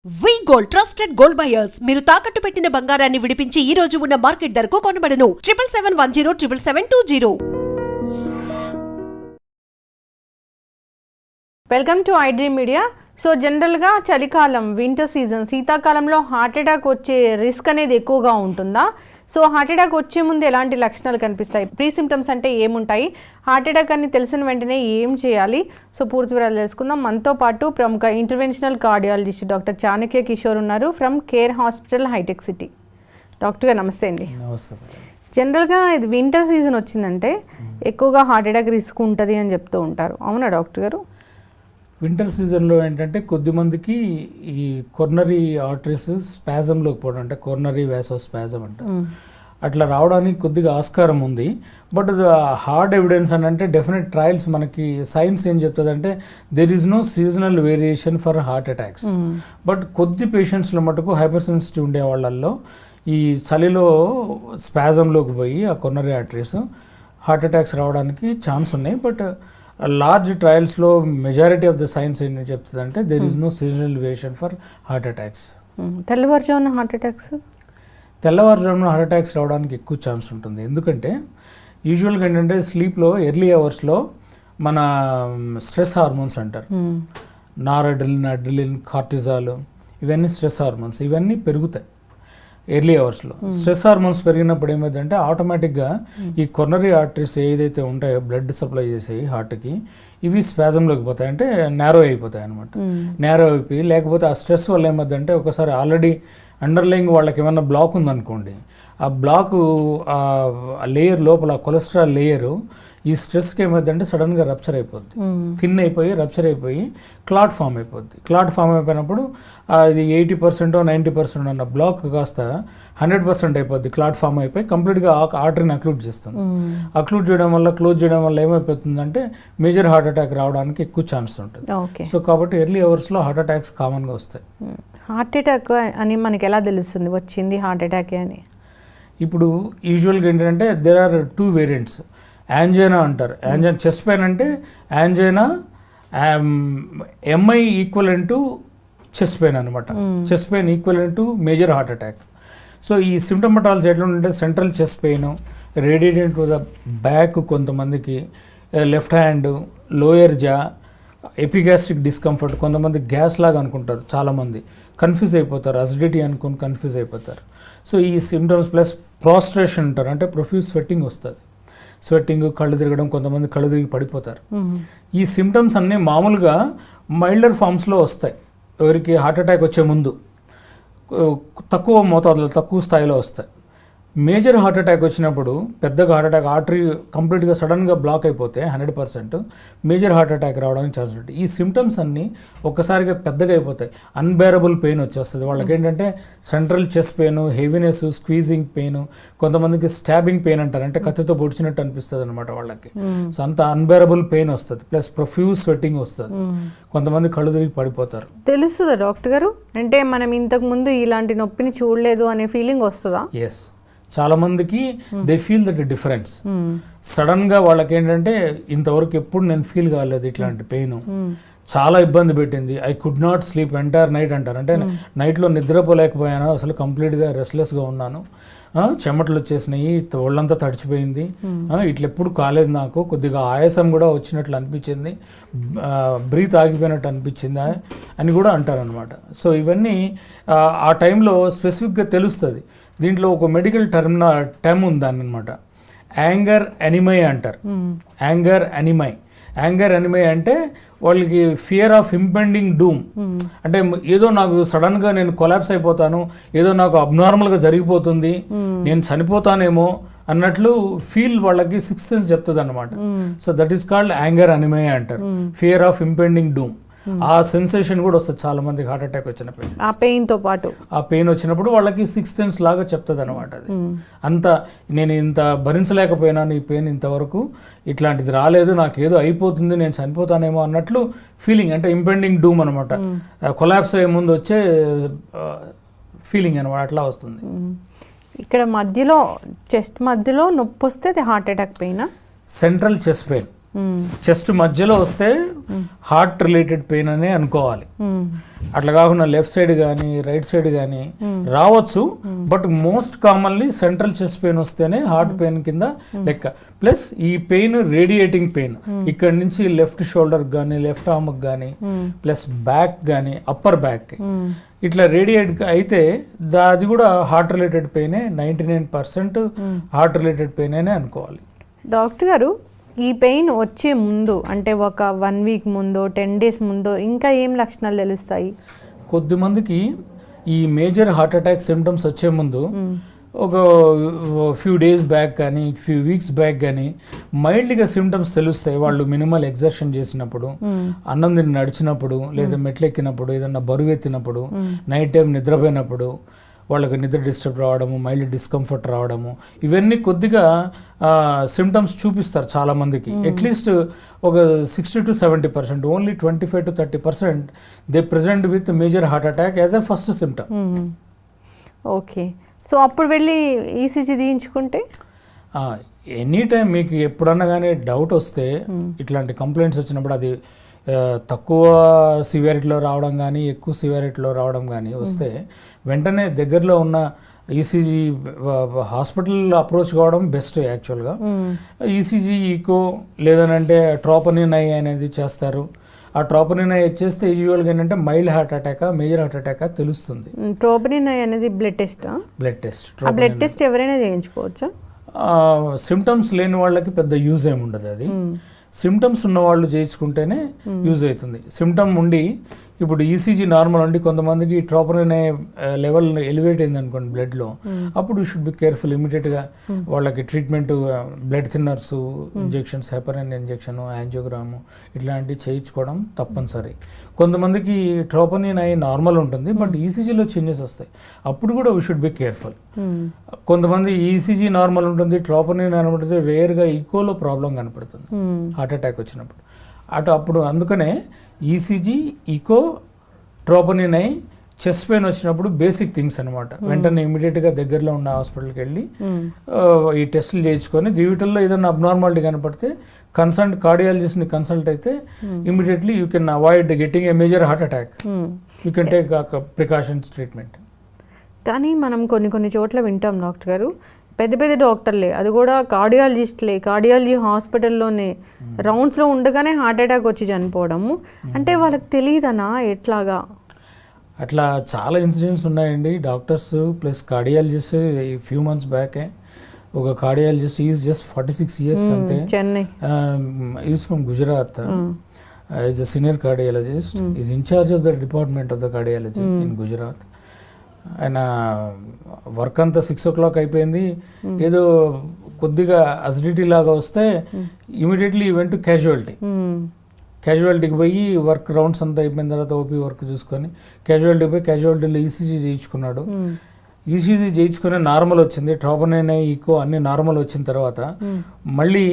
వి gold trusted gold buyers మీరు తాకట్టు పెట్టిన బంగారాన్ని విడిపించి ఈ రోజు ఉన్న మార్కెట్ ధరకు కొనబడను 7771077720. Welcome to iDream media. So జనరల్గా చలికాలం, వింటర్ సీజన్, శీతాకాలంలో హార్ట్ అటాక్ వచ్చే రిస్క్ అనేది ఎక్కువగా ఉంటుందా? సో హార్ట్ అటాక్ వచ్చే ముందు ఎలాంటి లక్షణాలు కనిపిస్తాయి, ప్రీ సిమ్టమ్స్ అంటే ఏముంటాయి, హార్ట్ అటాక్ అని తెలిసిన వెంటనే ఏం చేయాలి? సో పూర్తి వివరాలు తెలుసుకుందాం. మనతో పాటు ప్రముఖ interventional cardiologist doctor Chanakya Kishore ఉన్నారు ఫ్రమ్ కేర్ హాస్పిటల్, హైటెక్ సిటీ. డాక్టర్ గారు నమస్తే అండి. జనరల్గా ఇది వింటర్ సీజన్ వచ్చిందంటే ఎక్కువగా హార్ట్ అటాక్ రిస్క్ ఉంటుంది అని చెప్తూ ఉంటారు, అవునా డాక్టర్ గారు? వింటర్ సీజన్లో ఏంటంటే కొద్దిమందికి ఈ కొర్నరీ ఆర్టరీస్ స్పాజంలోకి పోవడం, అంటే కొర్నరీ వ్యాసో స్పాజం అంట, అట్లా రావడానికి కొద్దిగా ఆస్కారం ఉంది. బట్ హార్డ్ ఎవిడెన్స్ అని అంటే డెఫినెట్ ట్రయల్స్ మనకి సైన్స్ ఏం చెప్తుంది అంటే there is no seasonal variation for heart attacks. But కొద్ది పేషెంట్స్లో మటుకు హైపర్ సెన్సిటివ్ ఉండే వాళ్ళల్లో ఈ చలిలో స్పాజంలోకి పోయి ఆ కొర్నరీ ఆర్టరీస్ హార్ట్ అటాక్స్ రావడానికి ఛాన్స్ ఉన్నాయి. బట్ లార్జ్ ట్రయల్స్లో మెజారిటీ ఆఫ్ ద సైన్స్ ఏంటి చెప్తుంది అంటే there is no seasonal variation for heart attacks. తెల్లవారుజామున హార్ట్ అటాక్స్ రావడానికి ఎక్కువ ఛాన్స్ ఉంటుంది. ఎందుకంటే యూజువల్గా ఏంటంటే స్లీప్లో ఎర్లీ అవర్స్లో మన స్ట్రెస్ హార్మోన్స్ అంటారు, నారడ్రిలిన్, అడ్రిలిన్, కార్టిజాల్, ఇవన్నీ స్ట్రెస్ హార్మోన్స్, ఇవన్నీ పెరుగుతాయి ఎర్లీ అవర్స్లో. స్ట్రెస్ హార్మోన్స్ పెరిగినప్పుడు ఏమైందంటే ఆటోమేటిక్గా ఈ కొర్నరీ ఆర్టరీస్ ఏదైతే ఉంటాయో బ్లడ్ సప్లై చేసేవి హార్ట్కి, ఇవి స్పాజంలోకి పోతాయి, అంటే నేరో అయిపోతాయి అనమాట. నేరో అయిపోయి లేకపోతే ఆ స్ట్రెస్ వల్ల ఏమైందంటే ఒకసారి ఆల్రెడీ అండర్లైంగ్ వాళ్ళకి ఏమన్నా బ్లాక్ ఉందనుకోండి, ఆ బ్లాక్ ఆ లేయర్ లోపల కొలెస్ట్రాల్ లేయరు ఈ స్ట్రెస్కి ఏమైందంటే సడన్గా రప్చర్ అయిపోద్ది, థిన్ అయిపోయి రప్చర్ అయిపోయి క్లాట్ ఫామ్ అయిపోద్ది. క్లాట్ ఫామ్ అయిపోయినప్పుడు అది 80% 90% అన్న బ్లాక్ కాస్త 100% అయిపోద్ది. క్లాట్ ఫామ్ అయిపోయి కంప్లీట్గా ఆర్టరీని అక్లూడ్ చేస్తుంది. అక్లూడ్ చేయడం వల్ల, క్లోజ్ చేయడం వల్ల ఏమైపోతుందంటే మేజర్ హార్ట్ అటాక్ రావడానికి ఎక్కువ ఛాన్స్ ఉంటుంది. సో కాబట్టి ఎర్లీ అవర్స్లో హార్ట్ అటాక్స్ కామన్గా వస్తాయి. హార్ట్ అటాక్ అని మనకి ఎలా తెలుస్తుంది వచ్చింది హార్ట్ అటాక్ అని? ఇప్పుడు యూజువల్గా ఏంటంటే దేర్ ఆర్ 2 వేరియంట్స్. యాంజైనా అంటారు. చెస్ట్ పెయిన్ అంటే angina MI equivalent to chest pain అనమాట. Chest pain equivalent to major heart attack. So ఈ సిమ్టమటాలజీ ఎట్లా ఉంటే central chest pain, radiated to the back, కొంతమందికి left hand, lower jaw, epigastric discomfort, కొంతమంది gas లాగా అనుకుంటారు, చాలామంది కన్ఫ్యూజ్ అయిపోతారు, అసిడిటీ అనుకుని కన్ఫ్యూజ్ అయిపోతారు. సో ఈ సిమ్టమ్స్ ప్లస్ ప్రాస్ట్రేషన్ అంటారు, అంటే ప్రొఫ్యూజ్ స్వెట్టింగ్ వస్తుంది, స్వెట్టింగ్, కళ్ళు తిరగడం, కొంతమంది కళ్ళు తిరిగి పడిపోతారు. ఈ సిమ్టమ్స్ అన్నీ మామూలుగా మైల్డర్ ఫామ్స్లో వస్తాయి. ఎవరికి హార్ట్ అటాక్ వచ్చే ముందు తక్కువ మోతాదులో, తక్కువ స్థాయిలో వస్తాయి. మేజర్ హార్ట్ అటాక్ వచ్చినప్పుడు పెద్దగా హార్ట్ అటాక్, ఆర్టరీ కంప్లీట్గా సడన్గా బ్లాక్ అయిపోతే 100% మేజర్ హార్ట్ అటాక్ రావడానికి ఛాన్స్ ఉంటుంది. ఈ సిమ్టమ్స్ అన్నీ ఒక్కసారిగా పెద్దగా అయిపోతాయి, అన్బేరబుల్ పెయిన్ వచ్చేస్తుంది. వాళ్ళకి ఏంటంటే central chest pain, heaviness, squeezing pain, కొంతమందికి స్టాబింగ్ పెయిన్ అంటారు, అంటే కత్తితో పొడిచినట్టు అనిపిస్తుంది అనమాట వాళ్ళకి. సో అంత అన్బేరబుల్ పెయిన్ వస్తుంది, ప్లస్ ప్రొఫ్యూజ్ స్వెట్టింగ్ వస్తుంది, కొంతమంది కళ్ళు తిరిగి పడిపోతారు. తెలుస్తుందా డాక్టర్ గారు? అంటే మనం ఇంతకు ముందు ఇలాంటి నొప్పిని చూడలేదు అనే ఫీలింగ్ వస్తుందా? ఎస్, చాలా మందికి దే ఫీల్ దట్ డిఫరెన్స్. సడన్గా వాళ్ళకి ఏంటంటే ఇంతవరకు ఎప్పుడు నేను ఫీల్ కాలేదు ఇట్లాంటి పెయిన్, చాలా ఇబ్బంది పెట్టింది, I could not sleep entire night అంటారు, అంటే నైట్లో నిద్రపోలేకపోయాను, అసలు కంప్లీట్గా రెస్ట్లెస్గా ఉన్నాను, చెమటలు వచ్చేసినాయి, ఒళ్ళంతా తడిచిపోయింది, ఇట్లా ఎప్పుడు కాలేదు, నాకు కొద్దిగా ఆయాసం కూడా వచ్చినట్లు అనిపించింది, బ్రీత్ ఆగిపోయినట్టు అనిపించింది అని కూడా అంటారనమాట. సో ఇవన్నీ ఆ టైంలో స్పెసిఫిక్గా తెలుస్తుంది. దీంట్లో ఒక మెడికల్ టర్మ్ ఉందన్నమాట, యాంగర్ ఎనిమై అంటారు. యాంగర్ ఎనిమై అంటే వాళ్ళకి ఫియర్ ఆఫ్ ఇంపెండింగ్ డూమ్, అంటే ఏదో నాకు సడన్గా నేను కొలాప్స్ అయిపోతాను, ఏదో నాకు అబ్నార్మల్గా జరిగిపోతుంది, నేను చనిపోతానేమో అన్నట్లు ఫీల్ వాళ్ళకి సిక్స్త్ సెన్స్ చెప్తుంది అనమాట. So that is called angor animi అంటారు, ఫియర్ ఆఫ్ ఇంపెండింగ్ డూమ్. ఆ సెన్సేషన్ కూడా వస్తుంది చాలా మందికి హార్ట్ అటాక్ వచ్చిన పేషెంట్. ఆ పెయిన్తో పాటు ఆ పెయిన్ వచ్చినప్పుడు వాళ్ళకి సిక్స్త్ సెన్స్ లాగా చెప్తుంది అనమాట. అది అంత నేను ఇంత భరించలేకపోయినాను, ఈ పెయిన్ ఇంతవరకు ఇట్లాంటిది రాలేదు, నాకు ఏదో అయిపోతుంది, నేను చనిపోతానేమో అన్నట్లు ఫీలింగ్, అంటే ఇంపెండింగ్ డూమ్ అనమాట, కొలాప్స్ అయ్యే ముందు వచ్చే ఫీలింగ్ అనమాట, అట్లా వస్తుంది. ఇక్కడ మధ్యలో చెస్ట్ మధ్యలో నొప్పి వస్తే అది heart attack pain. Central chest pain chest మధ్యలో వస్తే హార్ట్ రిలేటెడ్ పెయిన్ అనే అనుకోవాలి. అట్లా కాకుండా లెఫ్ట్ సైడ్ కానీ రైట్ సైడ్ కానీ రావచ్చు, but most commonly central chest pain వస్తేనే హార్ట్ పెయిన్ కింద లెక్క. ప్లస్ ఈ పెయిన్ రేడియేటింగ్ పెయిన్ ఇక్కడ నుంచి లెఫ్ట్ షోల్డర్ కానీ లెఫ్ట్ ఆర్మ్ కానీ ప్లస్ బ్యాక్ కానీ అప్పర్ బ్యాక్ ఇట్లా రేడియేట్ అయితే అది కూడా హార్ట్ రిలేటెడ్ పెయినే. 99% హార్ట్ రిలేటెడ్ పెయిన్ అనే అనుకోవాలి. డాక్టర్ గారు, ఈ పెయిన్ వచ్చే ముందు అంటే ఒక 1 వీక్ ముందో 10 డేస్ ముందో ఇంకా ఏం లక్షణాలు తెలుస్తాయి? కొద్దిమందికి ఈ మేజర్ హార్ట్ అటాక్ సిమ్టమ్స్ వచ్చే ముందు ఒక ఫ్యూ డేస్ బ్యాక్ కానీ ఫ్యూ వీక్స్ బ్యాక్ కానీ మైల్డ్గా సిమ్టమ్స్ తెలుస్తాయి. వాళ్ళు మినిమల్ ఎక్సర్షన్ చేసినప్పుడు, అన్నం తిని నడిచినప్పుడు, లేదా మెట్లెక్కినప్పుడు, ఏదన్నా బరువు ఎత్తినప్పుడు, నైట్ టైం నిద్రపోయినప్పుడు వాళ్ళకి నిద్ర డిస్టర్బ్ రావడము, మైల్డ్ డిస్కంఫర్ట్ రావడము, ఇవన్నీ కొద్దిగా సిమ్టమ్స్ చూపిస్తారు చాలామందికి. అట్లీస్ట్ ఒక 60 to 70%, only 25 to 30% they present with major heart attack as a first symptom. Okay, so అప్పుడు వెళ్ళి ఈసీజీ తీయించుకుంటే ఎనీ టైం మీకు ఎప్పుడన్నా కానీ డౌట్ వస్తే, ఇట్లాంటి కంప్లైంట్స్ వచ్చినప్పుడు అది తక్కువ సివియారిటీలో రావడం కానీ ఎక్కువ సివియారిటీలో రావడం కానీ వస్తే వెంటనే దగ్గరలో ఉన్న ఈసీజీ హాస్పిటల్ అప్రోచ్ కావడం బెస్ట్. యాక్చువల్గా ఈసీజీ ఈకో లేదనంటే ట్రోపనిన్ ఐ అనేది చేస్తారు. ఆ ట్రోపనిన్ ఐ చేస్తే యూజువల్గా ఏంటంటే mild heart attack major heart attack తెలుస్తుంది. ట్రోపనిన్ ఐ అనేది బ్లడ్ టెస్ట్. బ్లడ్ టెస్ట్ ఎవరైనా చేయించుకోవచ్చా? సిమ్టమ్స్ లేని వాళ్ళకి పెద్ద యూజ్ ఏమి ఉండదు. అది సిమ్టమ్స్ ఉన్న వాళ్ళు చేయించుకుంటేనే యూజ్ అవుతుంది. సిమ్టమ్ ఉండి ఇప్పుడు ఈసీజీ నార్మల్ ఉండి కొంతమందికి ట్రోపనిన్ లెవెల్ ఎలివేట్ అయింది అనుకోండి బ్లడ్లో, అప్పుడు యూ షుడ్ బి కేర్ఫుల్. ఇమీడియట్గా వాళ్ళకి treatment, blood thinners injections, heparin injection, angiogram ఇట్లాంటివి చేయించుకోవడం తప్పనిసరి. కొంతమందికి ట్రోపనిన్ నార్మల్ ఉంటుంది, బట్ ఈసీజీలో చేంజెస్ వస్తాయి, అప్పుడు కూడా వీ షుడ్ బి కేర్ఫుల్. కొంతమంది ఈసీజీ నార్మల్ ఉంటుంది, ట్రోపనిన్ కనబడుతుంది, రేర్గా ఈకోలో ప్రాబ్లం కనపడుతుంది హార్ట్ అటాక్ వచ్చినప్పుడు. అప్పుడు అందుకనే ECG, echo, troponin I, chest pain వచ్చినప్పుడు బేసిక్ థింగ్స్ అనమాట. వెంటనే ఇమీడియట్గా దగ్గరలో ఉన్న హాస్పిటల్కి వెళ్ళి ఈ టెస్టులు చేయించుకొని వీటిల్లో ఏదైనా అబ్నార్మాలిటీ కనపడితే కన్సల్ట్ కార్డియాలజిస్ట్ని కన్సల్ట్ అయితే immediately you can avoid getting a major heart attack. You can take precautions treatment. కానీ మనం కొన్ని చోట్ల వింటాం డాక్టర్ గారు, పెద్ద పెద్ద డాక్టర్లే, అది కూడా కార్డియాలజిస్ట్లే, కార్డియాలజీ హాస్పిటల్లోనే రౌండ్స్లో ఉండగానే హార్ట్ అటాక్ వచ్చి చనిపోవడము. అంటే వాళ్ళకి తెలియదనా ఎట్లాగా? అట్లా చాలా ఇన్సిడెంట్స్ ఉన్నాయండి. డాక్టర్స్ ప్లస్ కార్డియాలజిస్ట్ ఈ ఫ్యూ మంత్స్ బ్యాకే ఒక కార్డియాలజిస్ట్ ఈజ్ జస్ట్ 46 years అంతే, Chennai, is from Gujarat, is a senior cardiologist, is in charge of the department of the cardiology in Gujarat. ఆయన వర్క్ అంతా 6 o'clock అయిపోయింది, ఏదో కొద్దిగా అసిడిటీ లాగా వస్తే ఇమీడియట్లీ ఈవెంట్ క్యాజువాలిటీకి పోయి వర్క్ రౌండ్స్ అంతా అయిపోయిన తర్వాత ఓపీ వర్క్ చూసుకొని క్యాజువాలిటీకి పోయి క్యాజువాలిటీలో ఈసీజీ చేయించుకున్నాడు. ఈసీజీ చేయించుకొని నార్మల్ వచ్చింది, ట్రోపనిన్ ఈకో అన్ని నార్మల్ వచ్చిన తర్వాత మళ్ళీ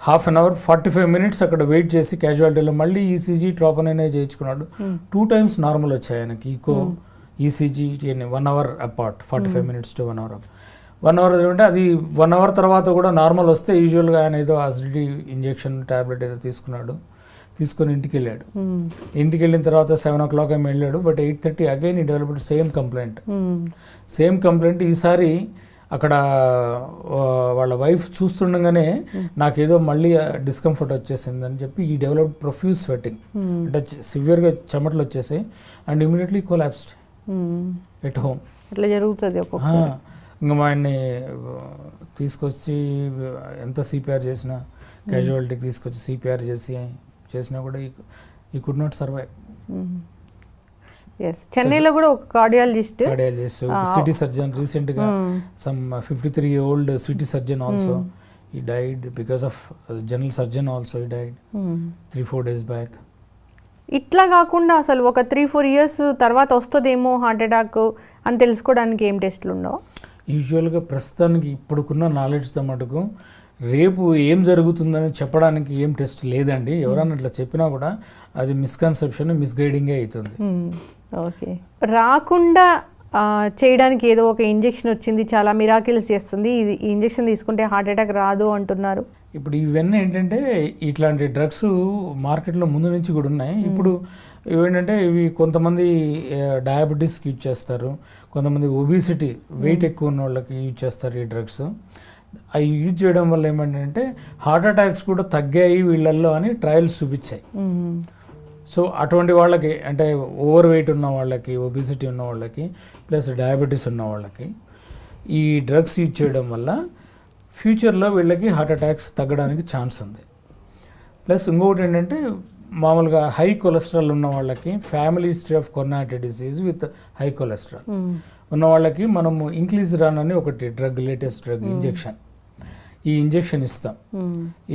1/2 hour 45 minutes అక్కడ వెయిట్ చేసి క్యాజువాలిటీలో మళ్ళీ ఈసీజీ, ట్రోపనిన్ చేయించుకున్నాడు. 2 times నార్మల్ వచ్చాయి ఆయనకి. Echo, ECG 1 hour apart, 45 minutes to 1 hour. 1 hour అంటే అది 1 hour తర్వాత కూడా నార్మల్ వస్తే యూజువల్గా ఆయన ఏదో అసిడిటీ ఇంజెక్షన్ ట్యాబ్లెట్ ఏదో తీసుకొని ఇంటికి వెళ్ళాడు. ఇంటికి వెళ్ళిన తర్వాత 7 o'clock ఏమి వెళ్ళాడు, బట్ 8:30 అగైన్ ఈ డెవలప్డ్ సేమ్ కంప్లైంట్. ఈసారి అక్కడ వాళ్ళ వైఫ్ చూస్తుండగానే నాకేదో మళ్ళీ డిస్కంఫర్ట్ వచ్చేసింది అని చెప్పి ఈ డెవలప్డ్ ప్రొఫ్యూజ్ స్వెట్టింగ్, అంటే సివియర్గా చెమటలు వచ్చేసాయి and immediately collapsed at home. అట్లా జరుగుతుంది. ఇంకా మా ఆయన్ని తీసుకొచ్చి ఎంత సిపిఆర్ చేసినా, క్యాజువాలిటీకి తీసుకొచ్చి సిపిఆర్ చేసినా కూడా ఈ కుడ్ నాట్ సర్వైవ్. చెన్నైలో కూడా ఒక కార్డియాలజిస్ట్ సిటీ సర్జన్ రీసెంట్గా some 53-year-old city surgeon also he died because of general surgeon also he died 3-4 days back. ఇట్లా కాకుండా అసలు ఒక 3-4 years తర్వాత వస్తుందేమో హార్ట్ అటాక్ అని తెలుసుకోవడానికి ఏం టెస్ట్లు ఉండవు? యూజువల్గా ప్రస్తుతానికి ఇప్పుడుకున్న నాలెడ్జ్తో మటుకు రేపు ఏం జరుగుతుందని చెప్పడానికి ఏం టెస్ట్ లేదండి. ఎవరన్నా అట్లా చెప్పినా కూడా అది మిస్కన్సెప్షన్, మిస్గైడింగే అవుతుంది. ఓకే, రాకుండా చేయడానికి ఏదో ఒక ఇంజెక్షన్ వచ్చింది, చాలా మిరాకిల్స్ చేస్తుంది, ఇది ఈ ఇంజెక్షన్ తీసుకుంటే హార్ట్ అటాక్ రాదు అంటున్నారు. ఇప్పుడు ఇవన్నీ ఏంటంటే ఇట్లాంటి డ్రగ్స్ మార్కెట్లో ముందు నుంచి కూడా ఉన్నాయి. ఇప్పుడు ఇవేంటంటే ఇవి కొంతమంది డయాబెటీస్కి యూజ్ చేస్తారు, కొంతమంది ఒబిసిటీ వెయిట్ ఎక్కువ ఉన్న వాళ్ళకి యూజ్ చేస్తారు ఈ డ్రగ్స్. అవి యూజ్ చేయడం వల్ల ఏమంటే హార్ట్ అటాక్స్ కూడా తగ్గాయి వీళ్ళల్లో అని ట్రయల్స్ చూపించాయి. సో అటువంటి వాళ్ళకి అంటే ఓవర్ వెయిట్ ఉన్న వాళ్ళకి, ఒబిసిటీ ఉన్న వాళ్ళకి, ప్లస్ డయాబెటీస్ ఉన్న వాళ్ళకి ఈ డ్రగ్స్ యూజ్ చేయడం వల్ల ఫ్యూచర్లో వీళ్ళకి హార్ట్ అటాక్స్ తగ్గడానికి ఛాన్స్ ఉంది. ప్లస్ ఇంకొకటి ఏంటంటే మామూలుగా హై కొలెస్ట్రాల్ ఉన్న వాళ్ళకి, family history of coronary disease with high cholesterol ఉన్న వాళ్ళకి మనము ఇంక్లీజ్రాన్ అని ఒకటి డ్రగ్, లేటెస్ట్ డ్రగ్ ఇంజెక్షన్, ఈ ఇంజెక్షన్ ఇస్తాం.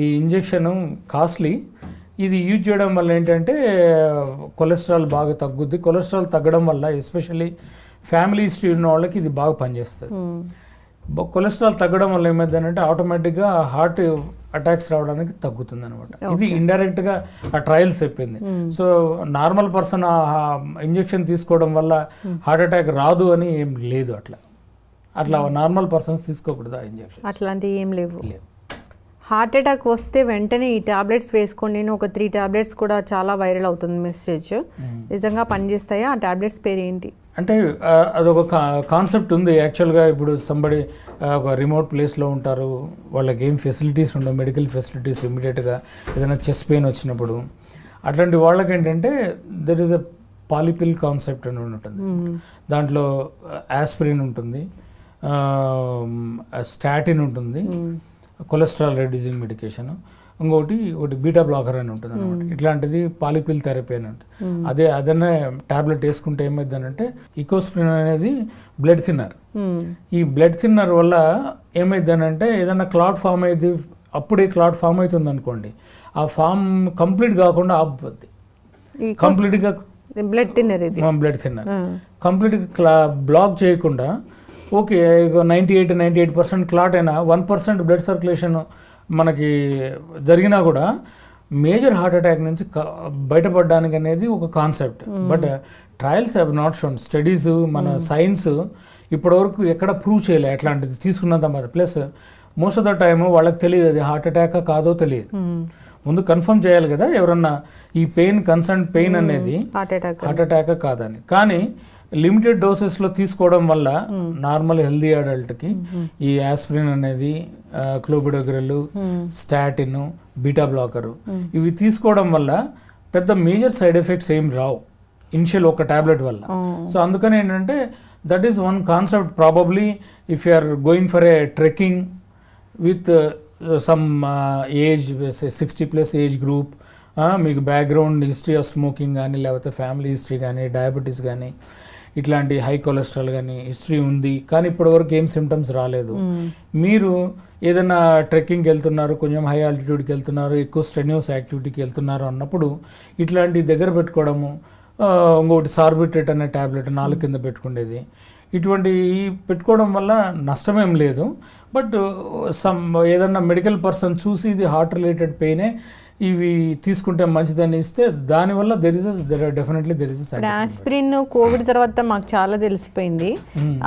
ఈ ఇంజెక్షన్ కాస్ట్లీ. ఇది యూజ్ చేయడం వల్ల ఏంటంటే కొలెస్ట్రాల్ బాగా తగ్గుద్ది. కొలెస్ట్రాల్ తగ్గడం వల్ల ఎస్పెషల్లీ ఫ్యామిలీ హిస్టరీ ఉన్న వాళ్ళకి ఇది బాగా పనిచేస్తుంది. కొలెస్ట్రాల్ తగ్గడం వల్ల ఏమైందంటే ఆటోమేటిక్గా హార్ట్ అటాక్స్ రావడానికి తగ్గుతుంది అనమాట. ఇది ఇండైరెక్ట్గా ఆ ట్రయల్స్ చెప్పింది. సో నార్మల్ పర్సన్ ఆ ఇంజెక్షన్ తీసుకోవడం వల్ల హార్ట్ అటాక్ రాదు అని ఏం లేదు. అట్లా నార్మల్ పర్సన్స్ తీసుకోకూడదు ఆ ఇంజెక్షన్. అట్లాంటివి ఏం లేవు. హార్ట్ అటాక్ వస్తే వెంటనే ఈ టాబ్లెట్స్ వేసుకోండి. నేను ఒక 3 టాబ్లెట్స్ కూడా చాలా వైరల్ అవుతుంది మెసేజ్. నిజంగా పనిచేస్తాయా? ఆ టాబ్లెట్స్ పేరు ఏంటి? అంటే అదొక కాన్సెప్ట్ ఉంది యాక్చువల్గా. ఇప్పుడు సంబడి ఒక రిమోట్ ప్లేస్లో ఉంటారు, వాళ్ళకి ఏం ఫెసిలిటీస్ ఉండవు, మెడికల్ ఫెసిలిటీస్. ఇమీడియట్గా ఏదైనా చెస్ట్ పెయిన్ వచ్చినప్పుడు అట్లాంటి వాళ్ళకి ఏంటంటే దెర్ ఈస్ ఎ పాలిపిల్ కాన్సెప్ట్ అని ఉంటుంది. దాంట్లో ఆస్పిరిన్ ఉంటుంది, స్టాటిన్ ఉంటుంది, కొలెస్ట్రాల్ రెడ్యూసింగ్ మెడికేషన్, ఇంకొకటి బీటా బ్లాకర్ అని ఉంటుంది అనమాట. ఇట్లాంటిది పాలిపిల్ థెరపీ అని ఉంటుంది. అదనే టాబ్లెట్ వేసుకుంటే ఏమైందనంటే ఇకోస్ప్రిన్ అనేది బ్లడ్ థిన్నర్. ఈ బ్లడ్ థిన్నర్ వల్ల ఏమైందనంటే ఏదైనా క్లాట్ ఫామ్ అయ్యింది, అప్పుడే క్లాట్ ఫామ్ అవుతుంది అనుకోండి, ఆ ఫామ్ కంప్లీట్ కాకుండా ఆపుద్ది. కంప్లీట్గా బ్లడ్ థిన్నర్ కంప్లీట్గా బ్లాక్ చేయకుండా ఓకే 98% క్లాట్ అయినా 1% బ్లడ్ సర్క్యులేషన్ మనకి జరిగినా కూడా మేజర్ హార్ట్ అటాక్ నుంచి బయటపడడానికి అనేది ఒక concept. But trials have not shown, studies మన సైన్స్ ఇప్పటివరకు ఎక్కడ ప్రూవ్ చేయలే అట్లాంటిది తీసుకున్నంత మరి. Plus most of the time వాళ్ళకి తెలియదు అది హార్ట్ అటాక్ కాదో తెలియదు. ముందు కన్ఫర్మ్ చేయాలి కదా ఎవరన్నా ఈ పెయిన్, కన్సర్న్ పెయిన్ అనేది హార్ట్ అటాక్ కాదని. కానీ లిమిటెడ్ డోసెస్లో తీసుకోవడం వల్ల నార్మల్ హెల్దీ అడల్ట్కి ఈ ఆస్పిరిన్ అనేది, క్లోబిడోగ్రెల్, స్టాటిన్, బీటా బ్లాకరు ఇవి తీసుకోవడం వల్ల పెద్ద మేజర్ సైడ్ ఎఫెక్ట్స్ ఏం రావు ఇనిషియల్ ఒక టాబ్లెట్ వల్ల. సో అందుకని ఏంటంటే that is one concept. Probably if you are going for a trekking with some age 60+ age group, మీకు బ్యాక్గ్రౌండ్ హిస్టరీ ఆఫ్ స్మోకింగ్ కానీ, లేకపోతే ఫ్యామిలీ హిస్టరీ కానీ, డయాబెటీస్ కానీ, ఇట్లాంటి హై కొలెస్ట్రాల్ కానీ హిస్టరీ ఉంది కానీ ఇప్పటివరకు ఏం సిమ్టమ్స్ రాలేదు, మీరు ఏదైనా ట్రెక్కింగ్కి వెళ్తున్నారు, కొంచెం హై ఆల్టిట్యూడ్కి వెళ్తున్నారు, ఎక్కువ స్ట్రెన్యూస్ యాక్టివిటీకి వెళ్తున్నారు అన్నప్పుడు ఇట్లాంటి దగ్గర పెట్టుకోవడము. ఇంకొకటి సార్బిట్రేట్ అనే ట్యాబ్లెట్ 4 కింద పెట్టుకునేది, ఇటువంటి పెట్టుకోవడం వల్ల నష్టమేం లేదు. బట్ ఏదన్నా మెడికల్ పర్సన్ చూసి ఇది హార్ట్ రిలేటెడ్ పెయినే, ఇవి తీసుకుంటే మంచిదని ఇస్తే దానివల్ల definitely there is aspirin Covid తర్వాత మాకు చాలా తెలిసిపోయింది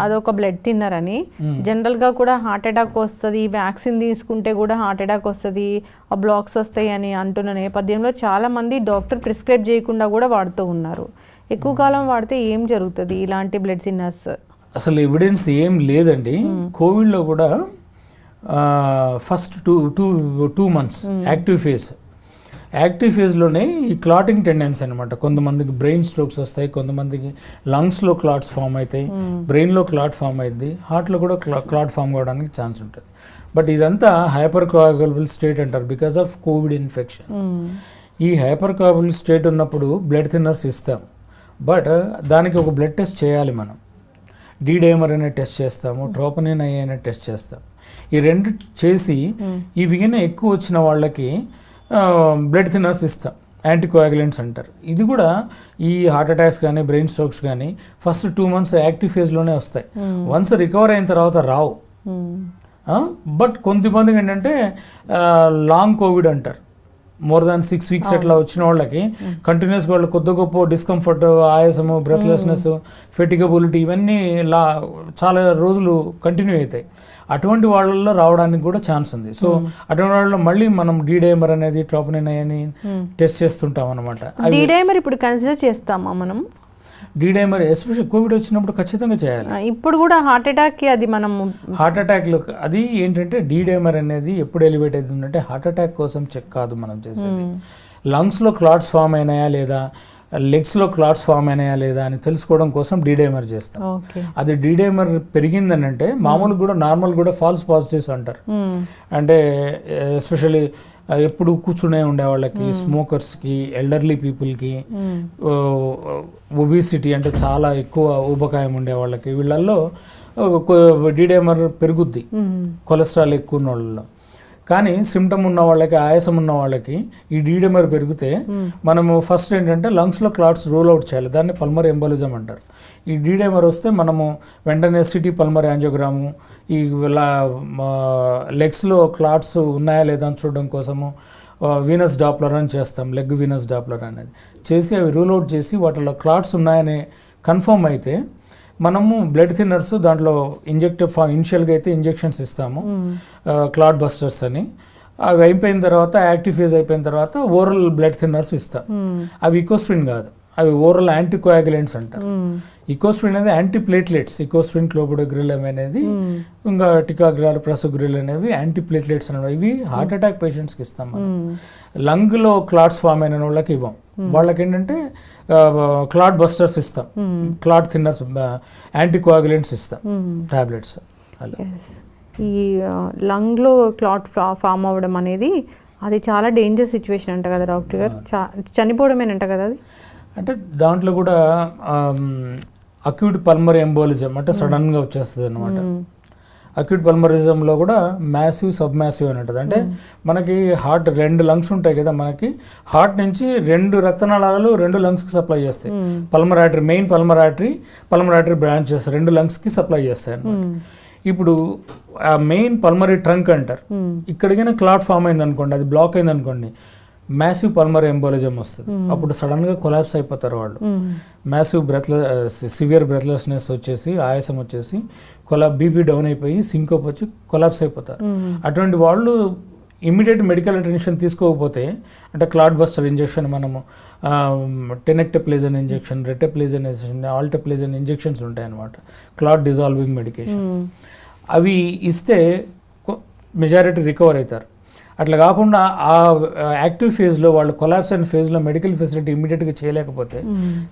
అదొక బ్లడ్ థిన్నర్ అని. జనరల్ గా కూడా హార్ట్ అటాక్ వస్తుంది, వ్యాక్సిన్ తీసుకుంటే కూడా హార్ట్ అటాక్ వస్తుంది, ఆ బ్లాక్స్ వస్తాయి అని అంటున్న నేపథ్యంలో చాలా మంది డాక్టర్ ప్రిస్క్రైబ్ చేయకుండా కూడా వాడుతూ ఉన్నారు. ఎక్కువ కాలం వాడితే ఏం జరుగుతుంది ఇలాంటి బ్లడ్ థిన్నర్స్? అసలు ఎవిడెన్స్ ఏం లేదండి. కోవిడ్లో కూడా ఫస్ట్ టూ మంత్స్ యాక్టివ్ ఫేజ్లోనే ఈ క్లాటింగ్ టెండెన్సీ అనమాట. కొంతమందికి బ్రెయిన్ స్ట్రోక్స్ వస్తాయి, కొంతమందికి లంగ్స్లో క్లాట్స్ ఫామ్ అవుతాయి, బ్రెయిన్లో క్లాట్ ఫామ్ అయింది, హార్ట్లో కూడా క్లాట్ ఫామ్ కావడానికి ఛాన్స్ ఉంటుంది. బట్ ఇదంతా హైపర్ కోయాగులబుల్ స్టేట్ అంటారు బికాస్ ఆఫ్ కోవిడ్ ఇన్ఫెక్షన్. ఈ హైపర్ కోయాగులబుల్ స్టేట్ ఉన్నప్పుడు బ్లడ్ థిన్నర్స్ ఇస్తాం, బట్ దానికి ఒక బ్లడ్ టెస్ట్ చేయాలి మనం. డైమర్ అనే టెస్ట్ చేస్తాము, ట్రోపనిన్ అనే టెస్ట్ చేస్తాం. ఈ రెండు చేసి ఇవిగిన ఎక్కువ వచ్చిన వాళ్ళకి బ్లడ్ థిన్నర్స్ ఇస్తాం, యాంటీకోయాగులెంట్స్ అంటారు. ఇది కూడా ఈ హార్ట్ అటాక్స్ కానీ, బ్రెయిన్ స్ట్రోక్స్ కానీ ఫస్ట్ 2 months యాక్టివ్ ఫేజ్లోనే వస్తాయి. వన్స్ రికవర్ అయిన తర్వాత రావు. బట్ కొంతమందికి ఏంటంటే లాంగ్ కోవిడ్ అంటారు, మోర్ దాన్ 6 వీక్స్ అట్లా వచ్చిన వాళ్ళకి కంటిన్యూస్గా వాళ్ళు కొద్ది గొప్ప డిస్కంఫర్ట్, ఆయాసము, బ్రెత్లెస్నెస్, ఫెటిగబిలిటీ ఇవన్నీ చాలా రోజులు కంటిన్యూ అవుతాయి. అటువంటి వాళ్ళల్లో రావడానికి కూడా ఛాన్స్ ఉంది. సో అటువంటి వాళ్ళలో మళ్ళీ మనం డైమర్ అనేది, ట్రోపోనిన్ అని టెస్ట్ చేస్తుంటాం అనమాట. డైమర్ ఇప్పుడు కన్సిడర్ చేస్తామా మనం? డైమర్ ఎస్పెషల్లీ కోవిడ్ వచ్చినప్పుడు ఖచ్చితంగా చేయాలి. ఇప్పుడు కూడా హార్ట్ అటాక్కి అది మనం హార్ట్ అటాక్లో అది ఏంటంటే డైమర్ అనేది ఎప్పుడు ఎలివేట్ అవుతుందంటే హార్ట్ అటాక్ కోసం చెక్ కాదు మనం చేసేది. లంగ్స్లో క్లాట్స్ ఫామ్ అయినాయా లేదా, లెగ్స్లో క్లాట్స్ ఫామ్ అయినాయా లేదా అని తెలుసుకోవడం కోసం డైమర్ చేస్తాం. అది డైమర్ పెరిగిందని అంటే మామూలు కూడా నార్మల్ కూడా ఫాల్స్ పాజిటివ్స్ అంటారు. అంటే ఎస్పెషల్లీ ఎప్పుడు కూర్చునే ఉండే వాళ్ళకి, స్మోకర్స్కి, ఎల్డర్లీ పీపుల్కి, ఒబిసిటీ అంటే చాలా ఎక్కువ ఊబకాయం ఉండే వాళ్ళకి, వీళ్ళల్లో డైమర్ పెరుగుద్ది కొలెస్ట్రాల్ ఎక్కువ ఉన్న వాళ్ళలో. కానీ సిమ్టమ్ ఉన్న వాళ్ళకి, ఆయాసం ఉన్న వాళ్ళకి ఈ డైమర్ పెరిగితే మనము ఫస్ట్ ఏంటంటే లంగ్స్లో క్లాట్స్ రూల్ అవుట్ చేయాలి. దాన్ని పల్మర్ ఎంబోలిజం అంటారు. ఈ డైమర్ వస్తే మనము వెంటనే సిటీ పల్మర్ యాంజియోగ్రాము, ఈ లెగ్స్లో క్లాట్స్ ఉన్నాయా లేదా అని చూడడం కోసము వీనస్ డాప్లర్ అని చేస్తాం. లెగ్ వీనస్ డాప్లర్ అనేది చేసి అవి రూల్ అవుట్ చేసి వాటిలో క్లాట్స్ ఉన్నాయని కన్ఫర్మ్ అయితే మనము బ్లడ్ థిన్నర్స్ దాంట్లో ఇనిషియల్గా అయితే ఇంజెక్షన్స్ ఇస్తాము, క్లాట్ బస్టర్స్ అని. అవి అయిపోయిన తర్వాత, యాక్టివ్ ఫేజ్ అయిపోయిన తర్వాత ఓరల్ బ్లడ్ థిన్నర్స్ ఇస్తాం. అవి ఇకోస్ప్రిన్ కాదు, అవి ఓరల్ యాంటీకోయాగులెంట్స్ అంటారు. ఇకోస్ప్రిన్ అనేది యాంటీప్లేట్లెట్స్. ఇకోస్ప్రిన్, క్లోబిడోగ్రిల్ అనేది, ఇంకా టికాగ్రాల్, ప్రసోగ్రిల్ అనేవి యాంటీప్లేట్లెట్స్ అనేవి. ఇవి హార్ట్ అటాక్ పేషెంట్స్కి ఇస్తాం మనం. లంగ్లో క్లాట్స్ ఫామ్ అయిన వాళ్ళకి ఇవ్వం. వాళ్ళకి ఏంటంటే క్లాట్ బస్టర్స్ ఇస్తాం, క్లాట్ థిన్నర్స్, యాంటీకోయాగులెంట్స్ ఇస్తాం, టాబ్లెట్స్. అలా ఈ లంగ్లో క్లాట్ ఫామ్ అవ్వడం అనేది అది చాలా డేంజర్ సిచ్యువేషన్ అంట కదా డాక్టర్ గారు? చనిపోవడమేనంట కదా అది? అంటే దాంట్లో కూడా అక్యూట్ పల్మరీ ఎంబోలిజం అంటే సడన్గా వచ్చేస్తుంది అనమాట. అక్యూట్ పల్మరిజంలో కూడా మ్యాసివ్, సబ్ మ్యాసివ్ అని ఉంటుంది. అంటే మనకి హార్ట్ 2 లంగ్స్ ఉంటాయి కదా, మనకి హార్ట్ నుంచి 2 రక్తనాళాలు 2 లంగ్స్కి సప్లై చేస్తాయి. Pulmonary artery, main pulmonary artery branches 2 లంగ్స్కి సప్లై చేస్తాయి అనమాట. ఇప్పుడు ఆ మెయిన్ పల్మరీ ట్రంక్ అంటారు. ఇక్కడికైనా క్లాట్ ఫామ్ అయింది అనుకోండి, అది బ్లాక్ అయింది అనుకోండి, మ్యాసివ్ పల్మరీ ఎంబోలిజం వస్తుంది. అప్పుడు సడన్గా కొలాప్స్ అయిపోతారు వాళ్ళు. మ్యాసివ్ సివియర్ బ్రెత్లెస్నెస్ వచ్చేసి, ఆయాసం వచ్చేసి, బీపీ డౌన్ అయిపోయి సింకోప్ వచ్చి కొలాప్స్ అయిపోతారు. అటువంటి వాళ్ళు ఇమ్మీడియట్ మెడికల్ అటెన్షన్ తీసుకోకపోతే, అంటే క్లాట్ బస్టర్ ఇంజెక్షన్, మనము టెనెక్టప్లేజన్ ఇంజెక్షన్, రెటెప్లేజన్ ఇంజెక్షన్, ఆల్టప్లేజన్ ఇంజెక్షన్స్ ఉంటాయి అన్నమాట, క్లాట్ డిజాల్వింగ్ మెడికేషన్. అవి ఇస్తే మెజారిటీ రికవర్ అవుతారు. అట్లా కాకుండా ఆ యాక్టివ్ ఫేజ్లో, వాళ్ళు కొలాప్స్ అయిన ఫేజ్లో మెడికల్ ఫెసిలిటీ ఇమ్మీడియట్గా చేయలేకపోతే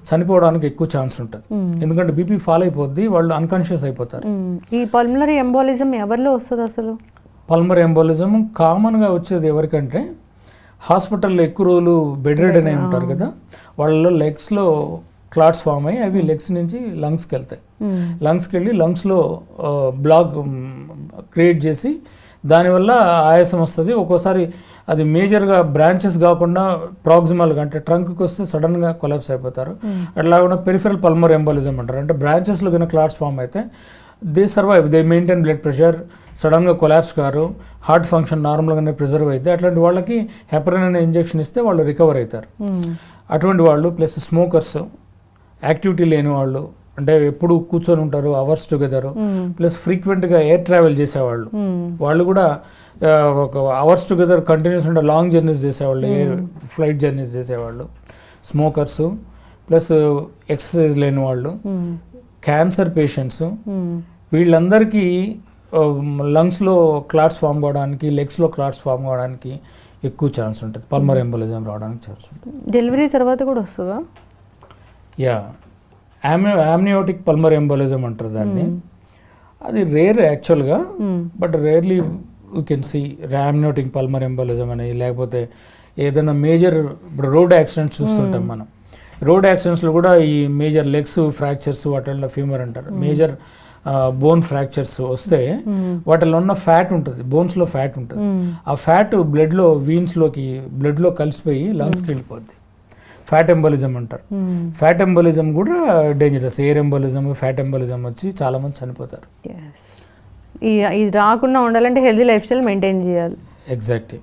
చనిపోవడానికి ఎక్కువ ఛాన్స్ ఉంటుంది. ఎందుకంటే బీపీ ఫాల్ అయిపోద్ది, వాళ్ళు అన్కాన్షియస్ అయిపోతారు. ఈ పల్మనరీ ఎంబోలిజం ఎవరిలో వస్తుంది అసలు? పల్మరీ ఎంబోలిజం కామన్గా వచ్చేది ఎవరికంటే హాస్పిటల్లో ఎక్కువ రోజులు బెడ్ రెడెన్ అయి ఉంటారు కదా, వాళ్ళలో లెగ్స్లో క్లాట్స్ ఫామ్ అయ్యి అవి లెగ్స్ నుంచి లంగ్స్కి వెళ్తాయి. లంగ్స్కి వెళ్ళి లంగ్స్లో బ్లాక్ క్రియేట్ చేసి దానివల్ల ఆయాసం వస్తుంది. ఒక్కోసారి అది మేజర్గా బ్రాంచెస్ కాకుండా ప్రాక్సిమల్గా అంటే ట్రంక్కి వస్తే సడన్గా కొలాప్స్ అయిపోతారు. అట్లా కూడా పెరిఫెరల్ పల్మరీ ఎంబోలిజం అంటారు. అంటే బ్రాంచెస్లో కన్నా క్లాట్స్ ఫామ్ అయితే they survive, they maintain blood pressure, సడన్గా కొలాప్స్ కారు, హార్ట్ ఫంక్షన్ నార్మల్గానే ప్రిజర్వ్ అయితే అట్లాంటి వాళ్ళకి హెపరిన్ అనే ఇంజెక్షన్ ఇస్తే వాళ్ళు రికవర్ అవుతారు. అటువంటి వాళ్ళు ప్లస్ స్మోకర్స్, యాక్టివిటీ లేని వాళ్ళు, అంటే ఎప్పుడు కూర్చొని ఉంటారు అవర్స్ టుగెదర్, ప్లస్ ఫ్రీక్వెంట్గా ఎయిర్ ట్రావెల్ చేసేవాళ్ళు, వాళ్ళు కూడా ఒక అవర్స్ టుగెదర్ కంటిన్యూస్ ఉండే లాంగ్ జర్నీస్ చేసేవాళ్ళు, ఎయిర్ ఫ్లైట్ జర్నీస్ చేసేవాళ్ళు, స్మోకర్స్, ప్లస్ ఎక్సర్సైజ్ లేని వాళ్ళు, క్యాన్సర్ పేషెంట్స్, వీళ్ళందరికీ లంగ్స్లో క్లాట్స్ ఫామ్ కావడానికి, లెగ్స్లో క్లాట్స్ ఫామ్ కావడానికి ఎక్కువ ఛాన్స్ ఉంటుంది, పల్మరీ ఎంబోలిజం రావడానికి ఛాన్స్ ఉంటుంది. డెలివరీ తర్వాత కూడా వస్తుందా? యా, యామ్నియోటిక్ పల్మరీ ఎంబోలిజం అంటారు దాన్ని. అది రేర్ యాక్చువల్గా, but rarely you can see amniotic pulmonary embolism అని. లేకపోతే ఏదైనా మేజర్, ఇప్పుడు రోడ్ యాక్సిడెంట్స్ చూస్తుంటాం మనం, రోడ్ యాక్సిడెంట్స్లో కూడా ఈ మేజర్ లెగ్స్ ఫ్రాక్చర్స్, వాటిల్లో ఫీమర్ అంటారు, మేజర్ బోన్ ఫ్రాక్చర్స్ వస్తే వాటిలో ఉన్న ఫ్యాట్ ఉంటుంది, బోన్స్లో ఫ్యాట్ ఉంటుంది, ఆ ఫ్యాట్ బ్లడ్లో వీన్స్లోకి బ్లడ్లో కలిసిపోయి లంగ్స్కి వెళ్ళిపోద్ది, ఫ్యాట్ ఎంబోలిజం అంటారు. ఫ్యాట్ ఎంబోలిజం కూడా dangerous. Air embolism, fat embolism వచ్చి చాలామంది చనిపోతారు. ఇది రాకుండా ఉండాలంటే హెల్తీ లైఫ్ స్టైల్ మెయింటైన్ చేయాలి. Exactly.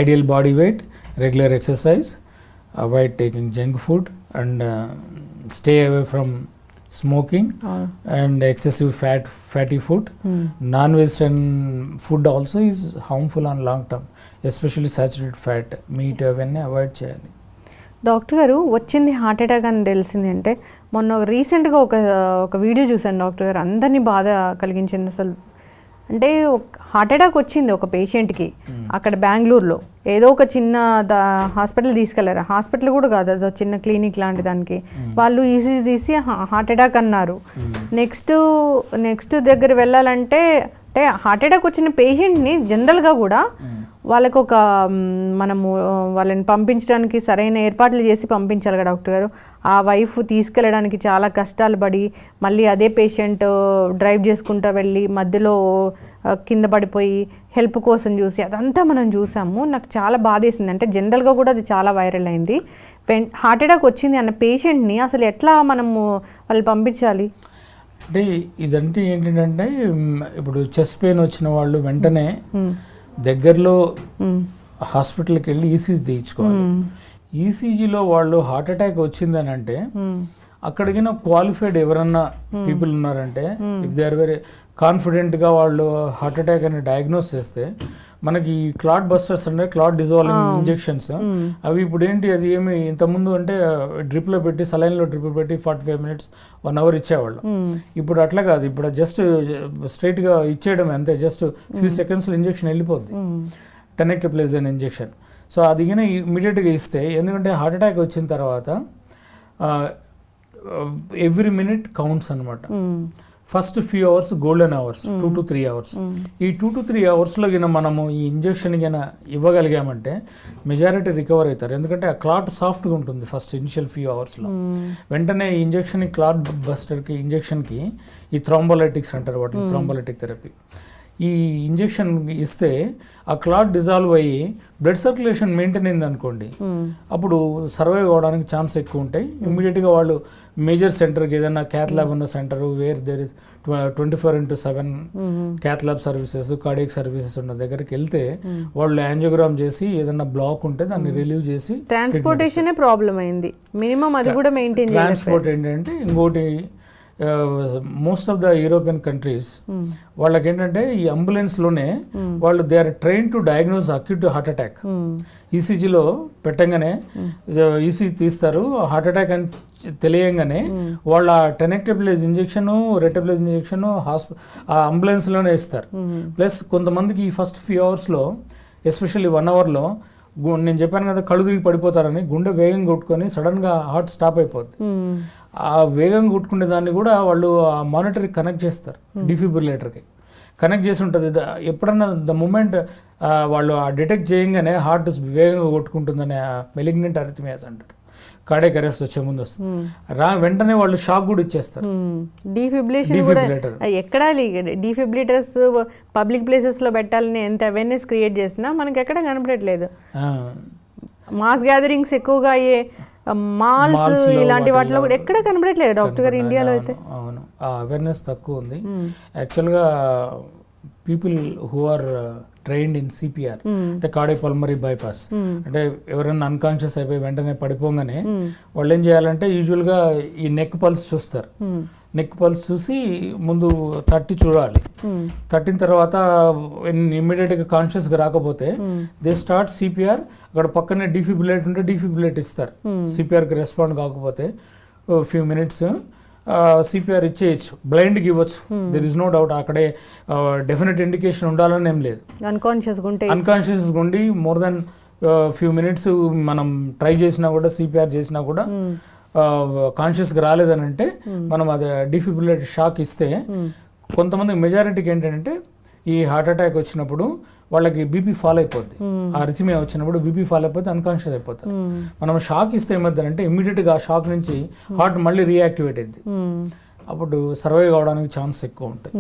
Ideal body weight, regular exercise, avoid taking junk food and stay away from smoking and excessive fatty food. Non-vegetarian food also is harmful on long term, especially saturated fat, meat అవన్నీ avoid చేయాలి. Doctor గారు వచ్చింది heart attack అని తెలిసింది అంటే మొన్న రీసెంట్గా ఒక వీడియో చూశాను డాక్టర్ గారు, అందరినీ బాధ కలిగించింది అసలు. అంటే హార్ట్ అటాక్ వచ్చింది ఒక పేషెంట్కి అక్కడ బెంగళూరులో, ఏదో ఒక చిన్న హాస్పిటల్ తీసుకెళ్లారు, హాస్పిటల్ కూడా కాదు, అదో చిన్న క్లినిక్ లాంటి దానికి. వాళ్ళు ఈసీజీ తీసి హార్ట్ అటాక్ అన్నారు. నెక్స్ట్ దగ్గర వెళ్ళాలంటే అంటే హార్ట్ అటాక్ వచ్చిన పేషెంట్ని జనరల్గా కూడా వాళ్ళకు ఒక మనము వాళ్ళని పంపించడానికి సరైన ఏర్పాట్లు చేసి పంపించాలి కదా డాక్టర్ గారు. ఆ వైఫ్ తీసుకెళ్ళడానికి చాలా కష్టాలు పడి మళ్ళీ అదే పేషెంట్ డ్రైవ్ చేసుకుంటూ వెళ్ళి మధ్యలో కింద పడిపోయి హెల్ప్ కోసం చూసి అదంతా మనం చూసాము. నాకు చాలా బాధేసింది. అంటే జనరల్గా కూడా అది చాలా వైరల్ అయింది. హార్ట్ అటాక్ వచ్చింది అన్న పేషెంట్ని అసలు ఎట్లా మనము వాళ్ళు పంపించాలి? అంటే ఇదంటే ఏంటంటే ఇప్పుడు చెస్ట్ పెయిన్ వచ్చిన వాళ్ళు వెంటనే దగ్గరలో హాస్పిటల్కి వెళ్ళి ఈసీజీ తీయించుకోవాలి. ఈసీజీలో వాళ్ళు హార్ట్ అటాక్ వచ్చిందని అంటే అక్కడికి క్వాలిఫైడ్ ఎవరన్నా పీపుల్ ఉన్నారంటే ఇఫ్ దే ఆర్ వెరీ కాన్ఫిడెంట్గా వాళ్ళు హార్ట్ అటాక్ అని డయాగ్నోస్ చేస్తే మనకి క్లాట్ బస్టర్స్ అంటే క్లాట్ డిజాల్వింగ్ ఇంజెక్షన్స్ అవి ఇప్పుడు ఏంటి అది ఏమి ఇంతకుముందు అంటే డ్రిప్లో పెట్టి సలైన్లో డ్రిప్ పెట్టి 45 minutes 1 hour ఇచ్చేవాళ్ళు. ఇప్పుడు అట్లా కాదు, ఇప్పుడు జస్ట్ స్ట్రైట్గా ఇచ్చేయడం అంతే, జస్ట్ ఫ్యూ సెకండ్స్లో ఇంజెక్షన్ వెళ్ళిపోద్ది, టెనెక్టోప్లేజిన్ ఇంజెక్షన్. సో అది కానీ ఇమీడియట్గా ఇస్తే, ఎందుకంటే హార్ట్ అటాక్ వచ్చిన తర్వాత ఎవ్రీ మినిట్ కౌంట్స్ అనమాట. First few hours golden hours, 2 to 3 hours. ఈ 2 to 3 hours మనము ఈ ఇంజెక్షన్ ఇవ్వగలిగామంటే మెజారిటీ రికవర్ అవుతారు. ఎందుకంటే ఆ క్లాట్ సాఫ్ట్గా ఉంటుంది ఫస్ట్ ఇనిషియల్ ఫ్యూ అవర్స్లో. వెంటనే ఈ ఇంజెక్షన్ క్లాట్ బస్టర్కి ఇంజెక్షన్కి ఈ థ్రాంబోలైటిక్స్ అంటారు వాటిని, థ్రాంబోలైటిక్ థెరపీ. ఈ ఇంజెక్షన్ ఇస్తే ఆ క్లాట్ డిజాల్వ్ అయ్యి బ్లడ్ సర్క్యులేషన్ మెయింటైన్ అయింది అనుకోండి, అప్పుడు సర్వైవ్ అవ్వడానికి ఛాన్స్ ఎక్కువ ఉంటాయి. ఇమ్మీడియట్గా వాళ్ళు మేజర్ సెంటర్కి, ఏదైనా క్యాత్ ల్యాబ్ ఉన్న centre where there is 24/7 cath lab services, cardiac services ఉన్న దగ్గరికి వెళ్తే వాళ్ళు యాంజియోగ్రామ్ చేసి ఏదైనా బ్లాక్ ఉంటే దాన్ని రిలీవ్ చేసి. ట్రాన్స్పోర్టేషన్ ప్రాబ్లం అయింది, మినిమం అది కూడా మెయింటైన్ చేయాలి. ట్రాన్స్పోర్ట్ ఏంటంటే ఇంకోటి most of the European countries వాళ్ళకి ఏంటంటే ఈ అంబులెన్స్లోనే వాళ్ళు they are trained to diagnose acute heart attack. ఈసీజీలో పెట్టంగానే ఈసీజీ తీస్తారు, హార్ట్ అటాక్ అని తెలియంగానే వాళ్ళ టెనెక్టోప్లేజ్ ఇంజెక్షన్, రెటోప్లేజ్ ఇంజెక్షన్ ఆ అంబులెన్స్లోనే ఇస్తారు. ప్లస్ కొంతమందికి ఈ ఫస్ట్ ఫ్యూ అవర్స్లో, ఎస్పెషల్లీ 1 hourలో నేను చెప్పాను కదా కళ్ళు తిరిగి పడిపోతారని, గుండె వేగం కొట్టుకొని సడన్గా హార్ట్ స్టాప్ అయిపోద్ది. ఆ వేగం కొట్టుకునే దాన్ని కూడా వాళ్ళు ఆ మానిటర్కి కనెక్ట్ చేస్తారు, డిఫిబ్రిలేటర్కి కనెక్ట్ చేసి ఉంటుంది. ఎప్పుడన్నా ద మూమెంట్ వాళ్ళు ఆ డిటెక్ట్ చేయగానే హార్ట్ వేగంగా కొట్టుకుంటుందని మెలిగ్నెంట్ అరిథమియాస్ అంటారు. కార్డియాక్ అరెస్ట్ వచ్చే ముందు వస్తుంది, వెంటనే వాళ్ళు షాక్ కూడా ఇచ్చేస్తారు. డిఫిబ్రిలేటర్ ఎక్కడ డిఫిబ్రిలేటర్స్ పబ్లిక్ ప్లేసెస్లో పెట్టాలని ఎంత అవేర్నెస్ క్రియేట్ చేసినా మనకి ఎక్కడ కనపడట్లేదు. మాస్ గ్యాదరింగ్స్ ఎక్కువగా అయ్యే మాల్స్ ఇలాంటి వాటిలో కూడా ఎక్కడ కనపడట్లేదు డాక్టర్ గారు ఇండియాలో అయితే. అవును, ఆ అవేర్నెస్ తక్కువ ఉంది. యాక్చువల్గా people who are trained in CPR అంటే కార్డియోపల్మరీ బైపాస్, అంటే ఎవరైనా అన్కాన్షియస్ అయిపోయి వెంటనే పడిపోగానే వాళ్ళు ఏం చేయాలంటే యూజువల్గా ఈ నెక్ పల్స్ చూస్తారు. నెక్ పల్స్ చూసి ముందు తట్టి చూడాలి. తట్టిన తర్వాత ఇమ్మీడియట్గా కాన్షియస్గా రాకపోతే దే స్టార్ట్ సిపిఆర్. అక్కడ పక్కనే డిఫిబ్రిలేట్ ఉంటే డిఫిబ్రిలేట్ ఇస్తారు. సిపిఆర్కి రెస్పాండ్ కాకపోతే ఫ్యూ మినిట్స్ సిపిఆర్ ఇచ్చేయచ్చు, బ్లైండ్కి ఇవ్వచ్చు, దెర్ ఇస్ నో డౌట్. అక్కడే డెఫినెట్ ఇండికేషన్ ఉండాలని ఏం లేదు. అన్కాన్షియస్గా ఉండి మోర్ దెన్ ఫ్యూ మినిట్స్ మనం ట్రై చేసినా కూడా, సిపిఆర్ చేసినా కూడా కాన్షియస్గా రాలేదని అంటే మనం అది డిఫిబ్రిలేట్ షాక్ ఇస్తే, కొంతమంది మెజారిటీకి ఏంటంటే ఈ హార్ట్ అటాక్ వచ్చినప్పుడు వాళ్ళకి బీపీ ఫాల్ అయిపోద్ది. ఆ అరిథమియా వచ్చినప్పుడు బీపీ ఫాల్ అయిపోతే అన్కాన్షియస్ అయిపోతారు. మనం షాక్ ఇస్తే ఏమవుతుందంటే ఇమ్మీడియట్గా ఆ షాక్ నుంచి హార్ట్ మళ్ళీ రియాక్టివేట్ అయింది, అప్పుడు సర్వైవ్ కావడానికి ఛాన్స్ ఎక్కువ ఉంటాయి.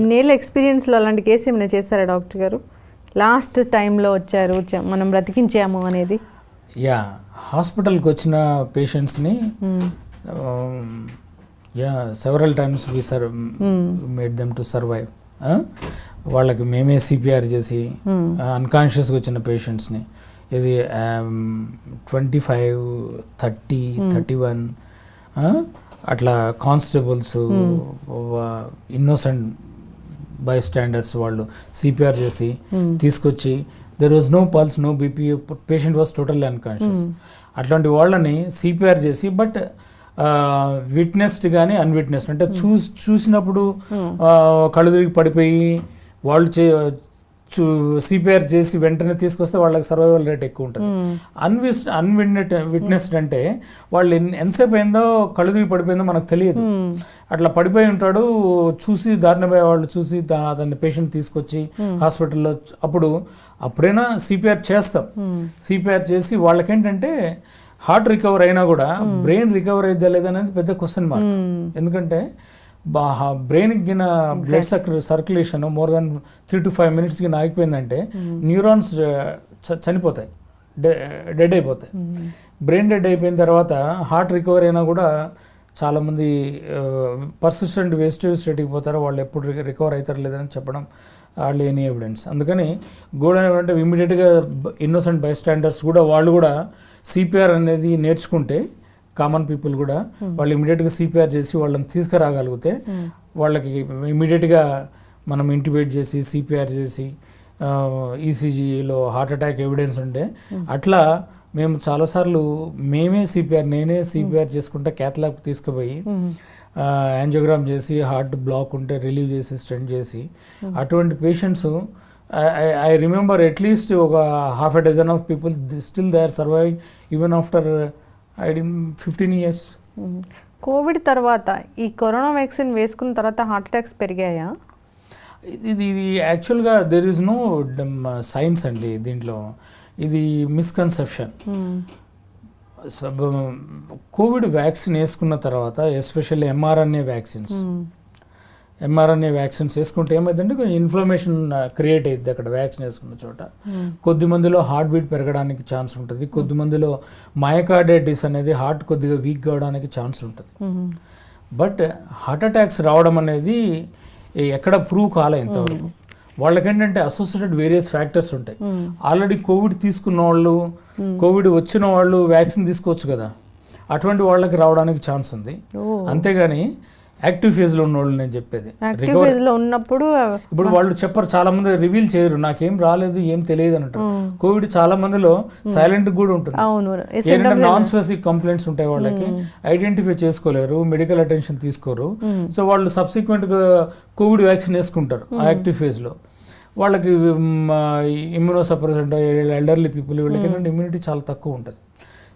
ఇన్నేళ్ళ ఎక్స్పీరియన్స్లో అలాంటి కేసు ఏమైనా చేస్తారా డాక్టర్ గారు? లాస్ట్ టైంలో వచ్చారు మనం బ్రతికించాము అనేది. యా, హాస్పిటల్కి వచ్చిన పేషెంట్స్ని several times we made them to survive. వాళ్ళకి మేమే సిపిఆర్ చేసి అన్కాన్షియస్గా వచ్చిన పేషెంట్స్ని ఇది 25, 30, 31 అట్లా కానిస్టేబుల్స్, ఇన్నోసెంట్ బై స్టాండర్డ్స్ వాళ్ళు సిపిఆర్ చేసి తీసుకొచ్చి there was no pulse, no BP, patient was totally unconscious. అట్లాంటి వాళ్ళని సిపిఆర్ చేసి బట్ విట్నెస్డ్ కానీ అన్విట్నెస్డ్ అంటే చూసినప్పుడు కళ్ళు తిరిగి పడిపోయి వాళ్ళు సిపిఆర్ చేసి వెంటనే తీసుకొస్తే వాళ్ళకి సర్వైవల్ రేట్ ఎక్కువ ఉంటుంది. విట్నెస్డ్ అంటే వాళ్ళు ఎంతసేపు అయిందో కళ్ళు తిరిగి పడిపోయిందో మనకు తెలియదు. అట్లా పడిపోయి ఉంటాడు, చూసి దారిన పోయే వాళ్ళు చూసి అతన్ని పేషెంట్ తీసుకొచ్చి హాస్పిటల్లో అప్పుడైనా సిపిఆర్ చేస్తాం. సిపిఆర్ చేసి వాళ్ళకేంటంటే హార్ట్ రికవర్ అయినా కూడా బ్రెయిన్ రికవర్ అయిద్దా లేదనేది పెద్ద క్వశ్చన్ మార్క్. ఎందుకంటే బ్రెయిన్కి గిన blood circulation more than 3 to 5 minutes గిన ఆగిపోయిందంటే న్యూరాన్స్ చనిపోతాయి, డెడ్ అయిపోతాయి. బ్రెయిన్ డెడ్ అయిపోయిన తర్వాత హార్ట్ రికవర్ అయినా కూడా చాలామంది పర్సిస్టెంట్ వేస్టేజ్ స్టేట్కి పోతారో వాళ్ళు ఎప్పుడు రికవర్ అవుతారు లేదని చెప్పడం వాళ్ళు ఎనీ ఎవిడెన్స్. అందుకని అంటే ఇమీడియట్గా ఇన్నోసెంట్ బై స్టాండర్స్ కూడా వాళ్ళు కూడా సిపిఆర్ అనేది నేర్చుకుంటే కామన్ పీపుల్ కూడా వాళ్ళు ఇమీడియట్గా సిపిఆర్ చేసి వాళ్ళని తీసుకురాగలిగితే వాళ్ళకి ఇమీడియట్గా మనం ఇంటిబేట్ చేసి సిపిఆర్ చేసి ఈసీజీలో హార్ట్ అటాక్ ఎవిడెన్స్ ఉంటే అట్లా మేము చాలాసార్లు నేనే సిపిఆర్ చేసుకుంటే క్యాథ్లాబ్ తీసుకుపోయి యాంజియోగ్రామ్ చేసి హార్ట్ బ్లాక్ ఉంటే రిలీవ్ చేసి స్టెంట్ చేసి అటువంటి పేషెంట్స్ ఐ రిమెంబర్ అట్లీస్ట్ ఒక half a dozen of people still they are surviving even after 15 years. Covid తర్వాత ఈ కరోనా వ్యాక్సిన్ వేసుకున్న తర్వాత హార్ట్ అటాక్స్ పెరిగాయా? ఇది యాక్చువల్గా దెర్ ఈజ్ నో సైన్స్ అండి దీంట్లో, ఇది మిస్కన్సెప్షన్. కోవిడ్ వ్యాక్సిన్ వేసుకున్న తర్వాత ఎస్పెషల్లీ ఎంఆర్ఎన్ఏ వ్యాక్సిన్స్ వేసుకుంటే ఏమైందంటే కొంచెం ఇన్ఫ్లమేషన్ క్రియేట్ అయ్యింది అక్కడ వ్యాక్సిన్ వేసుకున్న చోట. కొద్ది మందిలో హార్ట్ బీట్ పెరగడానికి ఛాన్స్ ఉంటుంది, కొద్ది మందిలో మయోకార్డైటిస్ అనేది హార్ట్ కొద్దిగా వీక్ కావడానికి ఛాన్స్ ఉంటుంది. బట్ హార్ట్ అటాక్స్ రావడం అనేది ఎక్కడ ప్రూవ్ కాలే ఇంతవరకు. వాళ్ళకేంటంటే అసోసియేటెడ్ వేరియస్ ఫ్యాక్టర్స్ ఉంటాయి. ఆల్రెడీ కోవిడ్ తీసుకున్న వాళ్ళు, కోవిడ్ వచ్చిన వాళ్ళు వ్యాక్సిన్ తీసుకోవచ్చు కదా, అటువంటి వాళ్ళకి రావడానికి ఛాన్స్ ఉంది. అంతేగాని యాక్టివ్ ఫేజ్ లో ఉన్న వాళ్ళు నేను చెప్పేది ఉన్నప్పుడు ఇప్పుడు వాళ్ళు చెప్పరు, చాలా మంది రివీల్ చేయరు, నాకేం రాలేదు ఏం తెలియదు అని అంటారు. కోవిడ్ చాలా మందిలో సైలెంట్ కూడా ఉంటుంది. ఏంటంటే నాన్ స్పెసిఫిక్ కంప్లైంట్స్ ఉంటాయి, వాళ్ళకి ఐడెంటిఫై చేసుకోలేరు, మెడికల్ అటెన్షన్ తీసుకోరు. సో వాళ్ళు సబ్సిక్వెంట్ గా కోవిడ్ వ్యాక్సిన్ వేసుకుంటారు ఆ యాక్టివ్ ఫేజ్ లో. వాళ్ళకి ఇమ్యూనోసప్రెసెంట్ ఎల్డర్లీ పీపుల్ వీళ్ళకి ఏంటంటే ఇమ్యూనిటీ చాలా తక్కువ ఉంటుంది.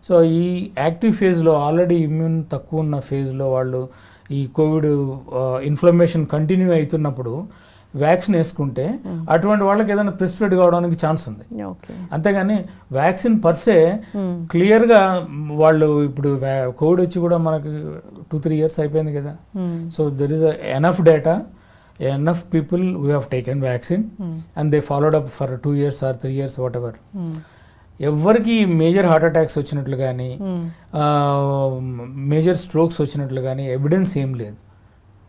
సో ఈ యాక్టివ్ ఫేజ్లో ఆల్రెడీ ఇమ్యూన్ తక్కువ ఉన్న ఫేజ్లో వాళ్ళు ఈ కోవిడ్ ఇన్ఫ్లమేషన్ కంటిన్యూ అవుతున్నప్పుడు వ్యాక్సిన్ వేసుకుంటే అటువంటి వాళ్ళకి ఏదైనా ప్రిస్క్రైబ్ కావడానికి ఛాన్స్ ఉంది. అంతేగాని వ్యాక్సిన్ పర్సే క్లియర్గా వాళ్ళు ఇప్పుడు కోవిడ్ వచ్చి కూడా మనకి 2-3 years అయిపోయింది కదా. So there is enough data, enough people who have taken vaccine and they followed up for 2 years or 3 years whatever. ఎవరికి మేజర్ హార్ట్ అటాక్స్ వచ్చినట్లు కానీ మేజర్ స్ట్రోక్స్ వచ్చినట్లు కానీ ఎవిడెన్స్ ఏం లేదు.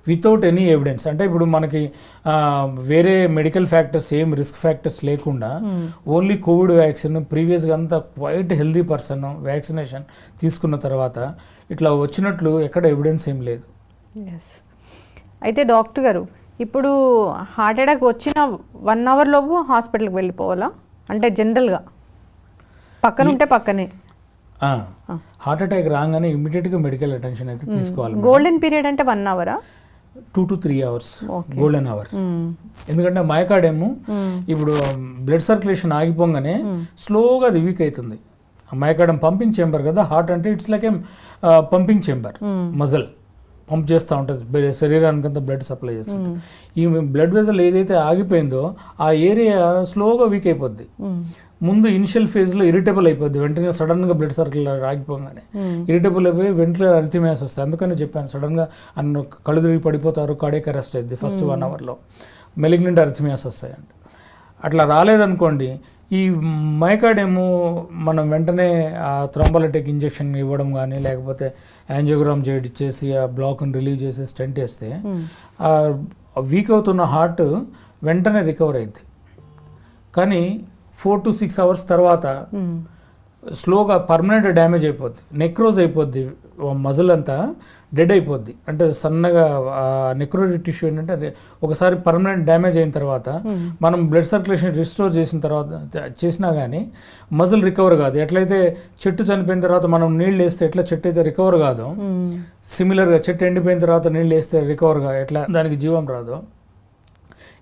వితౌట్ ఎనీ ఎవిడెన్స్ అంటే ఇప్పుడు మనకి వేరే మెడికల్ ఫ్యాక్టర్స్ ఏం రిస్క్ ఫ్యాక్టర్స్ లేకుండా ఓన్లీ కోవిడ్ వ్యాక్సిన్ ప్రీవియస్గా అంతా క్వైట్ హెల్దీ పర్సన్ వ్యాక్సినేషన్ తీసుకున్న తర్వాత ఇట్లా వచ్చినట్లు ఎక్కడ ఎవిడెన్స్ ఏం లేదు. అయితే డాక్టర్ గారు, ఇప్పుడు హార్ట్ అటాక్ వచ్చిన 1 hour లోపు హాస్పిటల్కి వెళ్ళిపోవాలా? అంటే జనరల్గా పక్కన ఉంటే పక్కనే హార్ట్ అటాక్ రాగానే ఇమీడియట్గా మెడికల్ అటెన్షన్ అయితే తీసుకోవాలి. గోల్డెన్ పీరియడ్ అంటే 1 hour 2 to 3 hours golden hour. ఎందుకంటే మయోకార్డియం ఇప్పుడు బ్లడ్ సర్క్యులేషన్ ఆగిపోగానే స్లోగా అది వీక్ అవుతుంది. మయోకార్డియం పంపింగ్ చేంబర్ కదా, హార్ట్ అంటే it's like A pumping chamber, muscle pump చేస్తూ ఉంటుంది, శరీరానికి అంతా బ్లడ్ సప్లై చేస్తుంది. ఈ బ్లడ్ వెజల్ ఏదైతే ఆగిపోయిందో ఆ ఏరియా స్లోగా వీక్ అయిపోద్ది. ముందు ఇనిషియల్ ఫేజ్లో ఇరిటబుల్ అయిపోద్ది, వెంటనే సడన్గా బ్లడ్ సర్కిల్ ఆగిపోగానే ఇరిటబుల్ అయిపోయి వెంటిలేటర్ అరిథమియాస్ వస్తాయి. అందుకని చెప్పాను సడన్గా కళ్ళు తిరిగి పడిపోతారు, కార్డియాక్ అరెస్ట్ అయింది ఫస్ట్ 1 hourలో, మెలిగ్నెంట్ అరిథమియాస్ వస్తాయండి. అట్లా రాలేదనుకోండి ఈ మయోకార్డియం మనం వెంటనే థ్రోంబోలైటిక్ ఇంజెక్షన్ ఇవ్వడం కానీ లేకపోతే యాంజియోగ్రామ్ చేసి ఆ బ్లాక్ని రిలీవ్ చేసి స్టెంట్ వేస్తే వీక్ అవుతున్న హార్ట్ వెంటనే రికవర్ అయింది. కానీ 4 to 6 అవర్స్ తర్వాత స్లోగా పర్మనెంట్ డ్యామేజ్ అయిపోద్ది, నెక్రోజ్ అయిపోద్ది, మజిల్ అంతా డెడ్ అయిపోద్ది. అంటే సన్నగా నెక్రోటిక్ టిష్యూ ఏంటంటే అది ఒకసారి పర్మనెంట్ డ్యామేజ్ అయిన తర్వాత మనం బ్లడ్ సర్క్యులేషన్ రిస్టోర్ చేసిన తర్వాత చేసినా కానీ మజిల్ రికవర్ కాదు. ఎట్లయితే చెట్టు చనిపోయిన తర్వాత మనం నీళ్ళు వేస్తే ఎట్లా చెట్టు అయితే రికవర్ కాదు, సిమిలర్గా చెట్టు ఎండిపోయిన తర్వాత నీళ్ళు వేస్తే రికవర్ కాదు, ఎట్లా దానికి జీవం రాదు,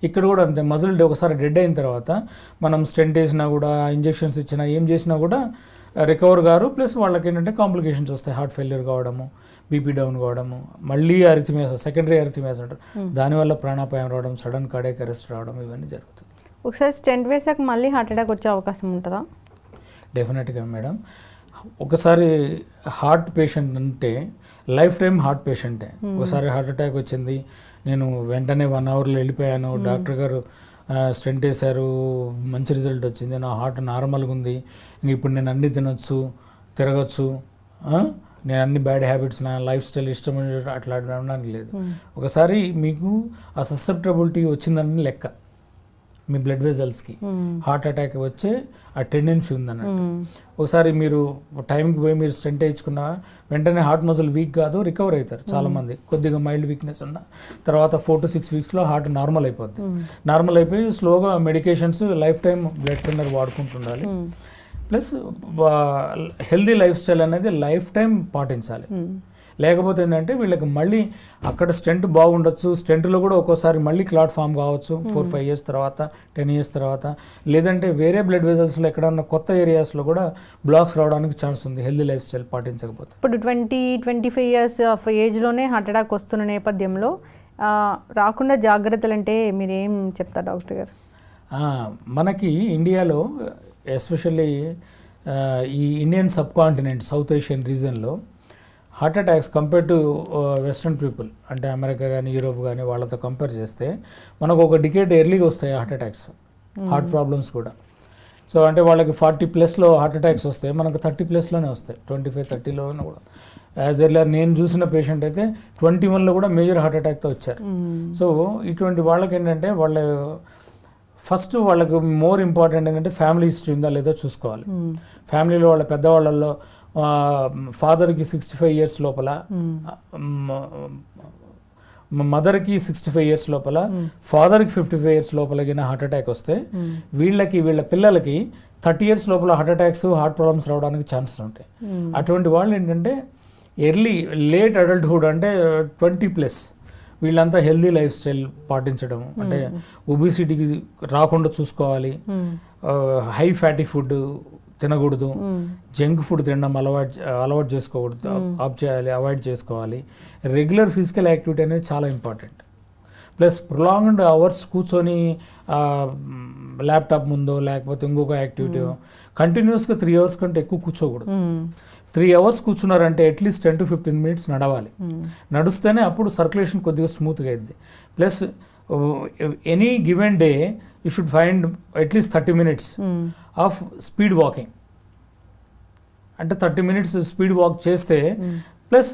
ఇక్కడ కూడా అంతే. మజిల్ ఒకసారి డెడ్ అయిన తర్వాత మనం స్టెంట్ వేసినా కూడా, ఇంజెక్షన్స్ ఇచ్చినా, ఏం చేసినా కూడా రికవర్ గారు. ప్లస్ వాళ్ళకి ఏంటంటే కాంప్లికేషన్స్ వస్తాయి, హార్ట్ ఫెయిల్యూర్ కావడము, బీపీ డౌన్ కావడము, మళ్ళీ అరిథమియాస్, సెకండరీ అరిథమియాస్ అంటారు, దానివల్ల ప్రాణాపాయం రావడం, సడన్ కార్డియాక్ అరెస్ట్ రావడం, ఇవన్నీ జరుగుతుంది. ఒకసారి స్టెంట్ వేసాక మళ్ళీ హార్ట్ అటాక్ వచ్చే అవకాశం ఉంటుందా? డెఫినెట్గా మేడం. ఒకసారి హార్ట్ పేషెంట్ అంటే లైఫ్ టైం హార్ట్ పేషెంటే. ఒకసారి హార్ట్ అటాక్ వచ్చింది, నేను వెంటనే 1 అవర్లో వెళ్ళిపోయాను, డాక్టర్ గారు స్టెంట్ వేశారు, మంచి రిజల్ట్ వచ్చింది, నా హార్ట్ నార్మల్గా ఉంది, ఇప్పుడు నేను అన్నీ తినొచ్చు, తిరగచ్చు, నేను అన్ని బ్యాడ్ హ్యాబిట్స్, నా లైఫ్ స్టైల్ ఇష్టం అట్లా అనడానికి లేదు. ఒకసారి మీకు ఆ ససెప్టబిలిటీ వచ్చిందని లెక్క, మీ బ్లడ్ వెజల్స్కి హార్ట్ అటాక్ వచ్చే ఆ టెండెన్సీ ఉందన్నట్టు. ఒకసారి మీరు టైంకి పోయి మీరు స్టెంట్ వేయించుకున్న వెంటనే హార్ట్ మజిల్ వీక్ కాదు, రికవర్ అవుతారు చాలామంది. కొద్దిగా మైల్డ్ వీక్నెస్ ఉన్న తర్వాత 4 to 6 వీక్స్లో హార్ట్ నార్మల్ అయిపోద్ది. నార్మల్ అయిపోయి స్లోగా medications lifetime blood thinner వాడుకుంటుండాలి. ప్లస్ హెల్దీ లైఫ్ స్టైల్ అనేది లైఫ్ టైం పాటించాలి. లేకపోతే ఏంటంటే వీళ్ళకి మళ్ళీ అక్కడ స్టెంట్ బాగుండొచ్చు, స్టెంట్లో కూడా ఒక్కోసారి మళ్ళీ క్లాట్ ఫామ్ కావచ్చు 4-5 ఇయర్స్ తర్వాత, 10 ఇయర్స్ తర్వాత, లేదంటే వేరే బ్లడ్ వెజల్స్లో ఎక్కడన్నా కొత్త ఏరియాస్లో కూడా బ్లాక్స్ రావడానికి ఛాన్స్ ఉంది హెల్దీ లైఫ్ స్టైల్ పాటించకపోతే. ఇప్పుడు 20-25 ఇయర్స్ ఆఫ్ ఏజ్లోనే హార్ట్ అటాక్ వస్తున్న నేపథ్యంలో రాకుండా జాగ్రత్తలు అంటే మీరు ఏం చెప్తారు డాక్టర్ గారు? మనకి ఇండియాలో ఎస్పెషల్లీ ఈ Indian subcontinent, South Asian రీజన్లో heart attacks compare to western people, అంటే అమెరికా కానీ యూరోప్ కానీ వాళ్ళతో కంపేర్ చేస్తే మనకు ఒక డికేడ్ ఎర్లీగా వస్తాయి హార్ట్ అటాక్స్, హార్ట్ ప్రాబ్లమ్స్ కూడా. సో అంటే వాళ్ళకి 40+ హార్ట్ అటాక్స్ వస్తాయి, మనకు 30+ వస్తాయి, 25-30 కూడా. యాజ్ ఎర్లీ నేను చూసిన పేషెంట్ అయితే 21 కూడా మేజర్ హార్ట్ అటాక్తో వచ్చారు. సో ఇటువంటి వాళ్ళకి ఏంటంటే ఫస్ట్ వాళ్ళకి మోర్ ఇంపార్టెంట్ ఏంటంటే ఫ్యామిలీ హిస్టరీ ఉందా లేదో చూసుకోవాలి. ఫ్యామిలీలో వాళ్ళ పెద్దవాళ్ళల్లో ఫాదర్కి 65 ఇయర్స్ లోపల, మదర్కి 65 ఇయర్స్ లోపల, ఫాదర్కి 55 ఇయర్స్ లోపలగిన హార్ట్ అటాక్ వస్తే వీళ్ళ పిల్లలకి 30 ఇయర్స్ లోపల హార్ట్ అటాక్స్, హార్ట్ ప్రాబ్లమ్స్ రావడానికి ఛాన్సెస్ ఉంటాయి. అటువంటి వాళ్ళు ఏంటంటే లేట్ అడల్ట్హుడ్ అంటే 20+, వీళ్ళంతా హెల్దీ లైఫ్ స్టైల్ పాటించడం, అంటే ఒబిసిటీకి రాకుండా చూసుకోవాలి, హై ఫ్యాటీ ఫుడ్ తినకూడదు, జంక్ ఫుడ్ తినడం అలవాటు చేసుకోకూడదు, అవాయిడ్ చేసుకోవాలి. రెగ్యులర్ ఫిజికల్ యాక్టివిటీ అనేది చాలా ఇంపార్టెంట్. ప్లస్ ప్రొలాంగ్డ్ అవర్స్ కూర్చొని ల్యాప్టాప్ ముందో లేకపోతే ఇంకొక యాక్టివిటీ కంటిన్యూస్గా 3 అవర్స్ కంటే ఎక్కువ కూర్చోకూడదు. 3 అవర్స్ కూర్చున్నారంటే అట్లీస్ట్ 10 to 15 minutes నడవాలి. నడుస్తేనే అప్పుడు సర్క్యులేషన్ కొద్దిగా స్మూత్గా అయింది. Plus any given day you should find at least 30 minutes of speed walking. అంటే 30 minutes స్పీడ్ వాక్ చేస్తే ప్లస్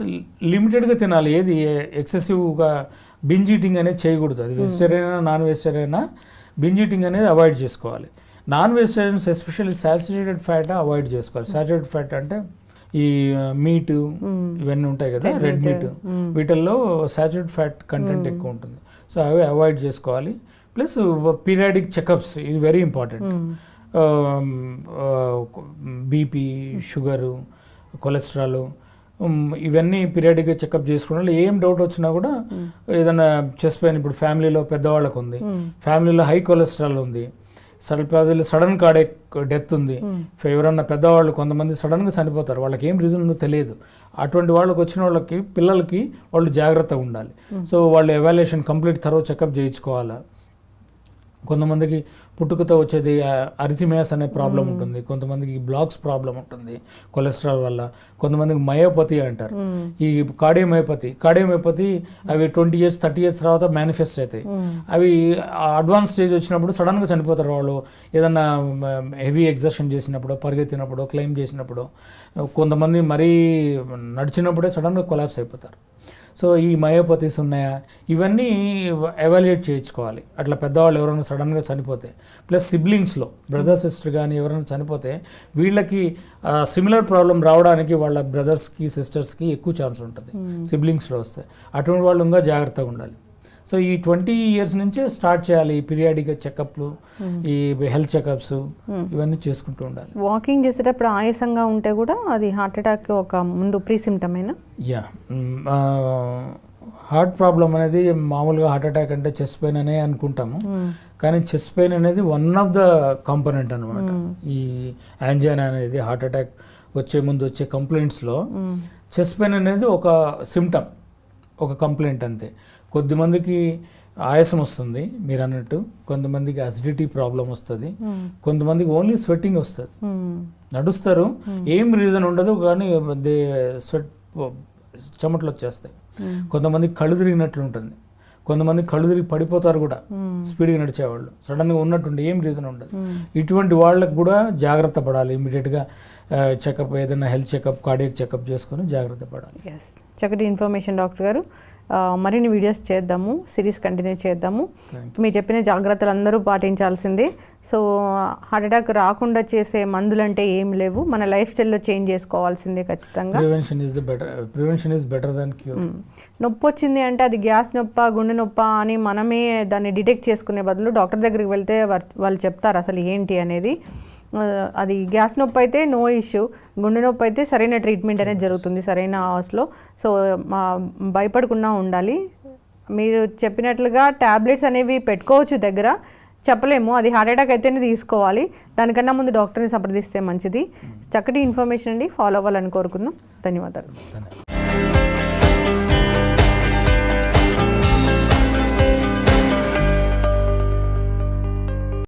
లిమిటెడ్గా తినాలి. ఏది ఎక్సెసివ్గా బింజ్ ఈటింగ్ అనేది చేయకూడదు. అది వెజిటేరియన్ అయినా నాన్ వెజిటేరియన్ అయినా బింజ్ ఈటింగ్ అనేది అవాయిడ్ చేసుకోవాలి. Non vegetarians especially saturated fat avoid చేసుకోవాలి. సాచురేటెడ్ ఫ్యాట్ అంటే ఈ మీట్ ఇవన్నీ ఉంటాయి కదా, రెడ్ మీట్, వీటిల్లో సాచురేటెడ్ ఫ్యాట్ కంటెంట్ ఎక్కువ ఉంటుంది. సో అవి అవాయిడ్ చేసుకోవాలి. ప్లస్ పీరియాడిక్ చెకప్స్ ఇది very important. BP, sugar, cholesterol ఇవన్నీ పీరియాడిక్గా చెకప్ చేసుకోవడం. ఏం డౌట్ వచ్చినా కూడా ఏదైనా చెస్ట్ పెయిన్, ఇప్పుడు ఫ్యామిలీలో పెద్దవాళ్ళకు ఉంది, ఫ్యామిలీలో హై కొలెస్ట్రాల్ ఉంది, సడన్ కార్డియాక్ డెత్ ఉంది, ఎవరన్నా పెద్దవాళ్ళు కొంతమంది సడన్గా చనిపోతారు, వాళ్ళకి ఏం రీజన్ ఉందో తెలియదు. అటువంటి వాళ్ళకి వచ్చిన వాళ్ళకి పిల్లలకి వాళ్ళు జాగ్రత్తగా ఉండాలి. సో వాళ్ళు ఎవాల్యుయేషన్ కంప్లీట్ థరో చెకప్ చేయించుకోవాలి. కొంతమందికి పుట్టుకతో వచ్చేది అరిథమియాస్ అనే ప్రాబ్లం ఉంటుంది, కొంతమందికి బ్లాక్స్ ప్రాబ్లం ఉంటుంది కొలెస్ట్రాల్ వల్ల, కొంతమందికి మయోపతి అంటారు. ఈ కార్డియోమయోపతి అవి 20 years 30 years తర్వాత మేనిఫెస్ట్ అవుతాయి. అవి అడ్వాన్స్ స్టేజ్ వచ్చినప్పుడు సడన్గా చనిపోతారు వాళ్ళు. ఏదన్నా హెవీ ఎగ్జర్షన్ చేసినప్పుడు, పరిగెత్తినప్పుడు, క్లైమ్ చేసినప్పుడు, కొంతమంది మరీ నడిచినప్పుడే సడన్గా కొలాప్స్ అయిపోతారు. సో ఈ మయోపతీస్ ఉన్నాయా, ఇవన్నీ ఎవాల్యుయేట్ చేయించుకోవాలి. అట్లా పెద్దవాళ్ళు ఎవరైనా సడన్గా చనిపోతే, ప్లస్ సిబ్లింగ్స్లో బ్రదర్ సిస్టర్ కానీ ఎవరైనా చనిపోతే వీళ్ళకి సిమిలర్ ప్రాబ్లం రావడానికి వాళ్ళ బ్రదర్స్కి సిస్టర్స్కి ఎక్కువ ఛాన్స్ ఉంటుంది సిబ్లింగ్స్లో వస్తే. అటువంటి వాళ్ళు ఇంకా జాగ్రత్తగా ఉండాలి. సో ఈ 20 years నుంచే స్టార్ట్ చేయాలి ఈ పీరియాడిక్ చెకప్లు, ఈ హెల్త్ చెకప్స్ ఇవన్నీ చేసుకుంటూ ఉండాలి. వాకింగ్ చేసేటప్పుడు ఆయాసంగా ఉంటే కూడా అది హార్ట్ అటాక్ ఒక ముందు ప్రీ సిమ్టమేనా? యా, హార్ట్ ప్రాబ్లం అనేది మామూలుగా హార్ట్ అటాక్ అంటే చెస్ట్ పెయిన్ అనే అనుకుంటాము, కానీ చెస్ట్ పెయిన్ అనేది వన్ ఆఫ్ ద కాంపోనెంట్ అనమాట. ఈ యాంజైనా అనేది హార్ట్ అటాక్ వచ్చే ముందు వచ్చే కంప్లైంట్స్లో చెస్ట్ పెయిన్ అనేది ఒక సిమ్టమ్, ఒక కంప్లైంట్ అంతే. కొద్దిమందికి ఆయాసం వస్తుంది మీరు అన్నట్టు, కొంతమందికి అసిడిటీ ప్రాబ్లం వస్తుంది, కొంతమందికి ఓన్లీ స్వెట్టింగ్ వస్తుంది, నడుస్తారు ఏం రీజన్ ఉండదు కానీ స్వెట్ చెమటలు వచ్చేస్తాయి. కొంతమందికి కళ్ళు తిరిగినట్లు ఉంటుంది, కొంతమంది కళ్ళు తిరిగి పడిపోతారు కూడా స్పీడ్గా నడిచేవాళ్ళు, సడన్గా ఉన్నట్టుండి ఏం రీజన్ ఉండదు. ఇటువంటి వాళ్ళకు కూడా జాగ్రత్త పడాలి. ఇమీడియట్గా చెకప్, ఏదైనా హెల్త్ చెకప్, కార్డియక్ చెకప్ చేసుకొని జాగ్రత్త పడాలి. ఎస్, చక్కటి ఇన్ఫర్మేషన్ డాక్టర్ గారు. మరిన్ని వీడియోస్ చేద్దాము, సిరీస్ కంటిన్యూ చేద్దాము. మీరు చెప్పిన జాగ్రత్తలు అందరూ పాటించాల్సిందే. సో హార్ట్ అటాక్ రాకుండా చేసే మందులు అంటే ఏం లేవు, మన లైఫ్ స్టైల్లో చేంజ్ చేసుకోవాల్సిందే ఖచ్చితంగా. Prevention is better than cure. నొప్పి వచ్చింది అంటే అది గ్యాస్ నొప్ప, గుండె నొప్ప అని మనమే దాన్ని డిటెక్ట్ చేసుకునే బదులు డాక్టర్ దగ్గరికి వెళ్తే వాళ్ళు చెప్తారు అసలు ఏంటి అనేది. అది గ్యాస్ నొప్పి అయితే నో ఇష్యూ, గుండె నొప్పి అయితే సరైన ట్రీట్మెంట్ అనేది జరుగుతుంది సరైన అవర్స్లో. సో భయపడకుండా ఉండాలి. మీరు చెప్పినట్లుగా ట్యాబ్లెట్స్ అనేవి పెట్టుకోవచ్చు దగ్గర, చెప్పలేము అది హార్ట్ అటాక్ అయితేనే తీసుకోవాలి, దానికన్నా ముందు డాక్టర్ని సంప్రదిస్తే మంచిది. చక్కటి ఇన్ఫర్మేషన్ అండి, ఫాలో అవ్వాలని కోరుకున్నాం. ధన్యవాదాలు.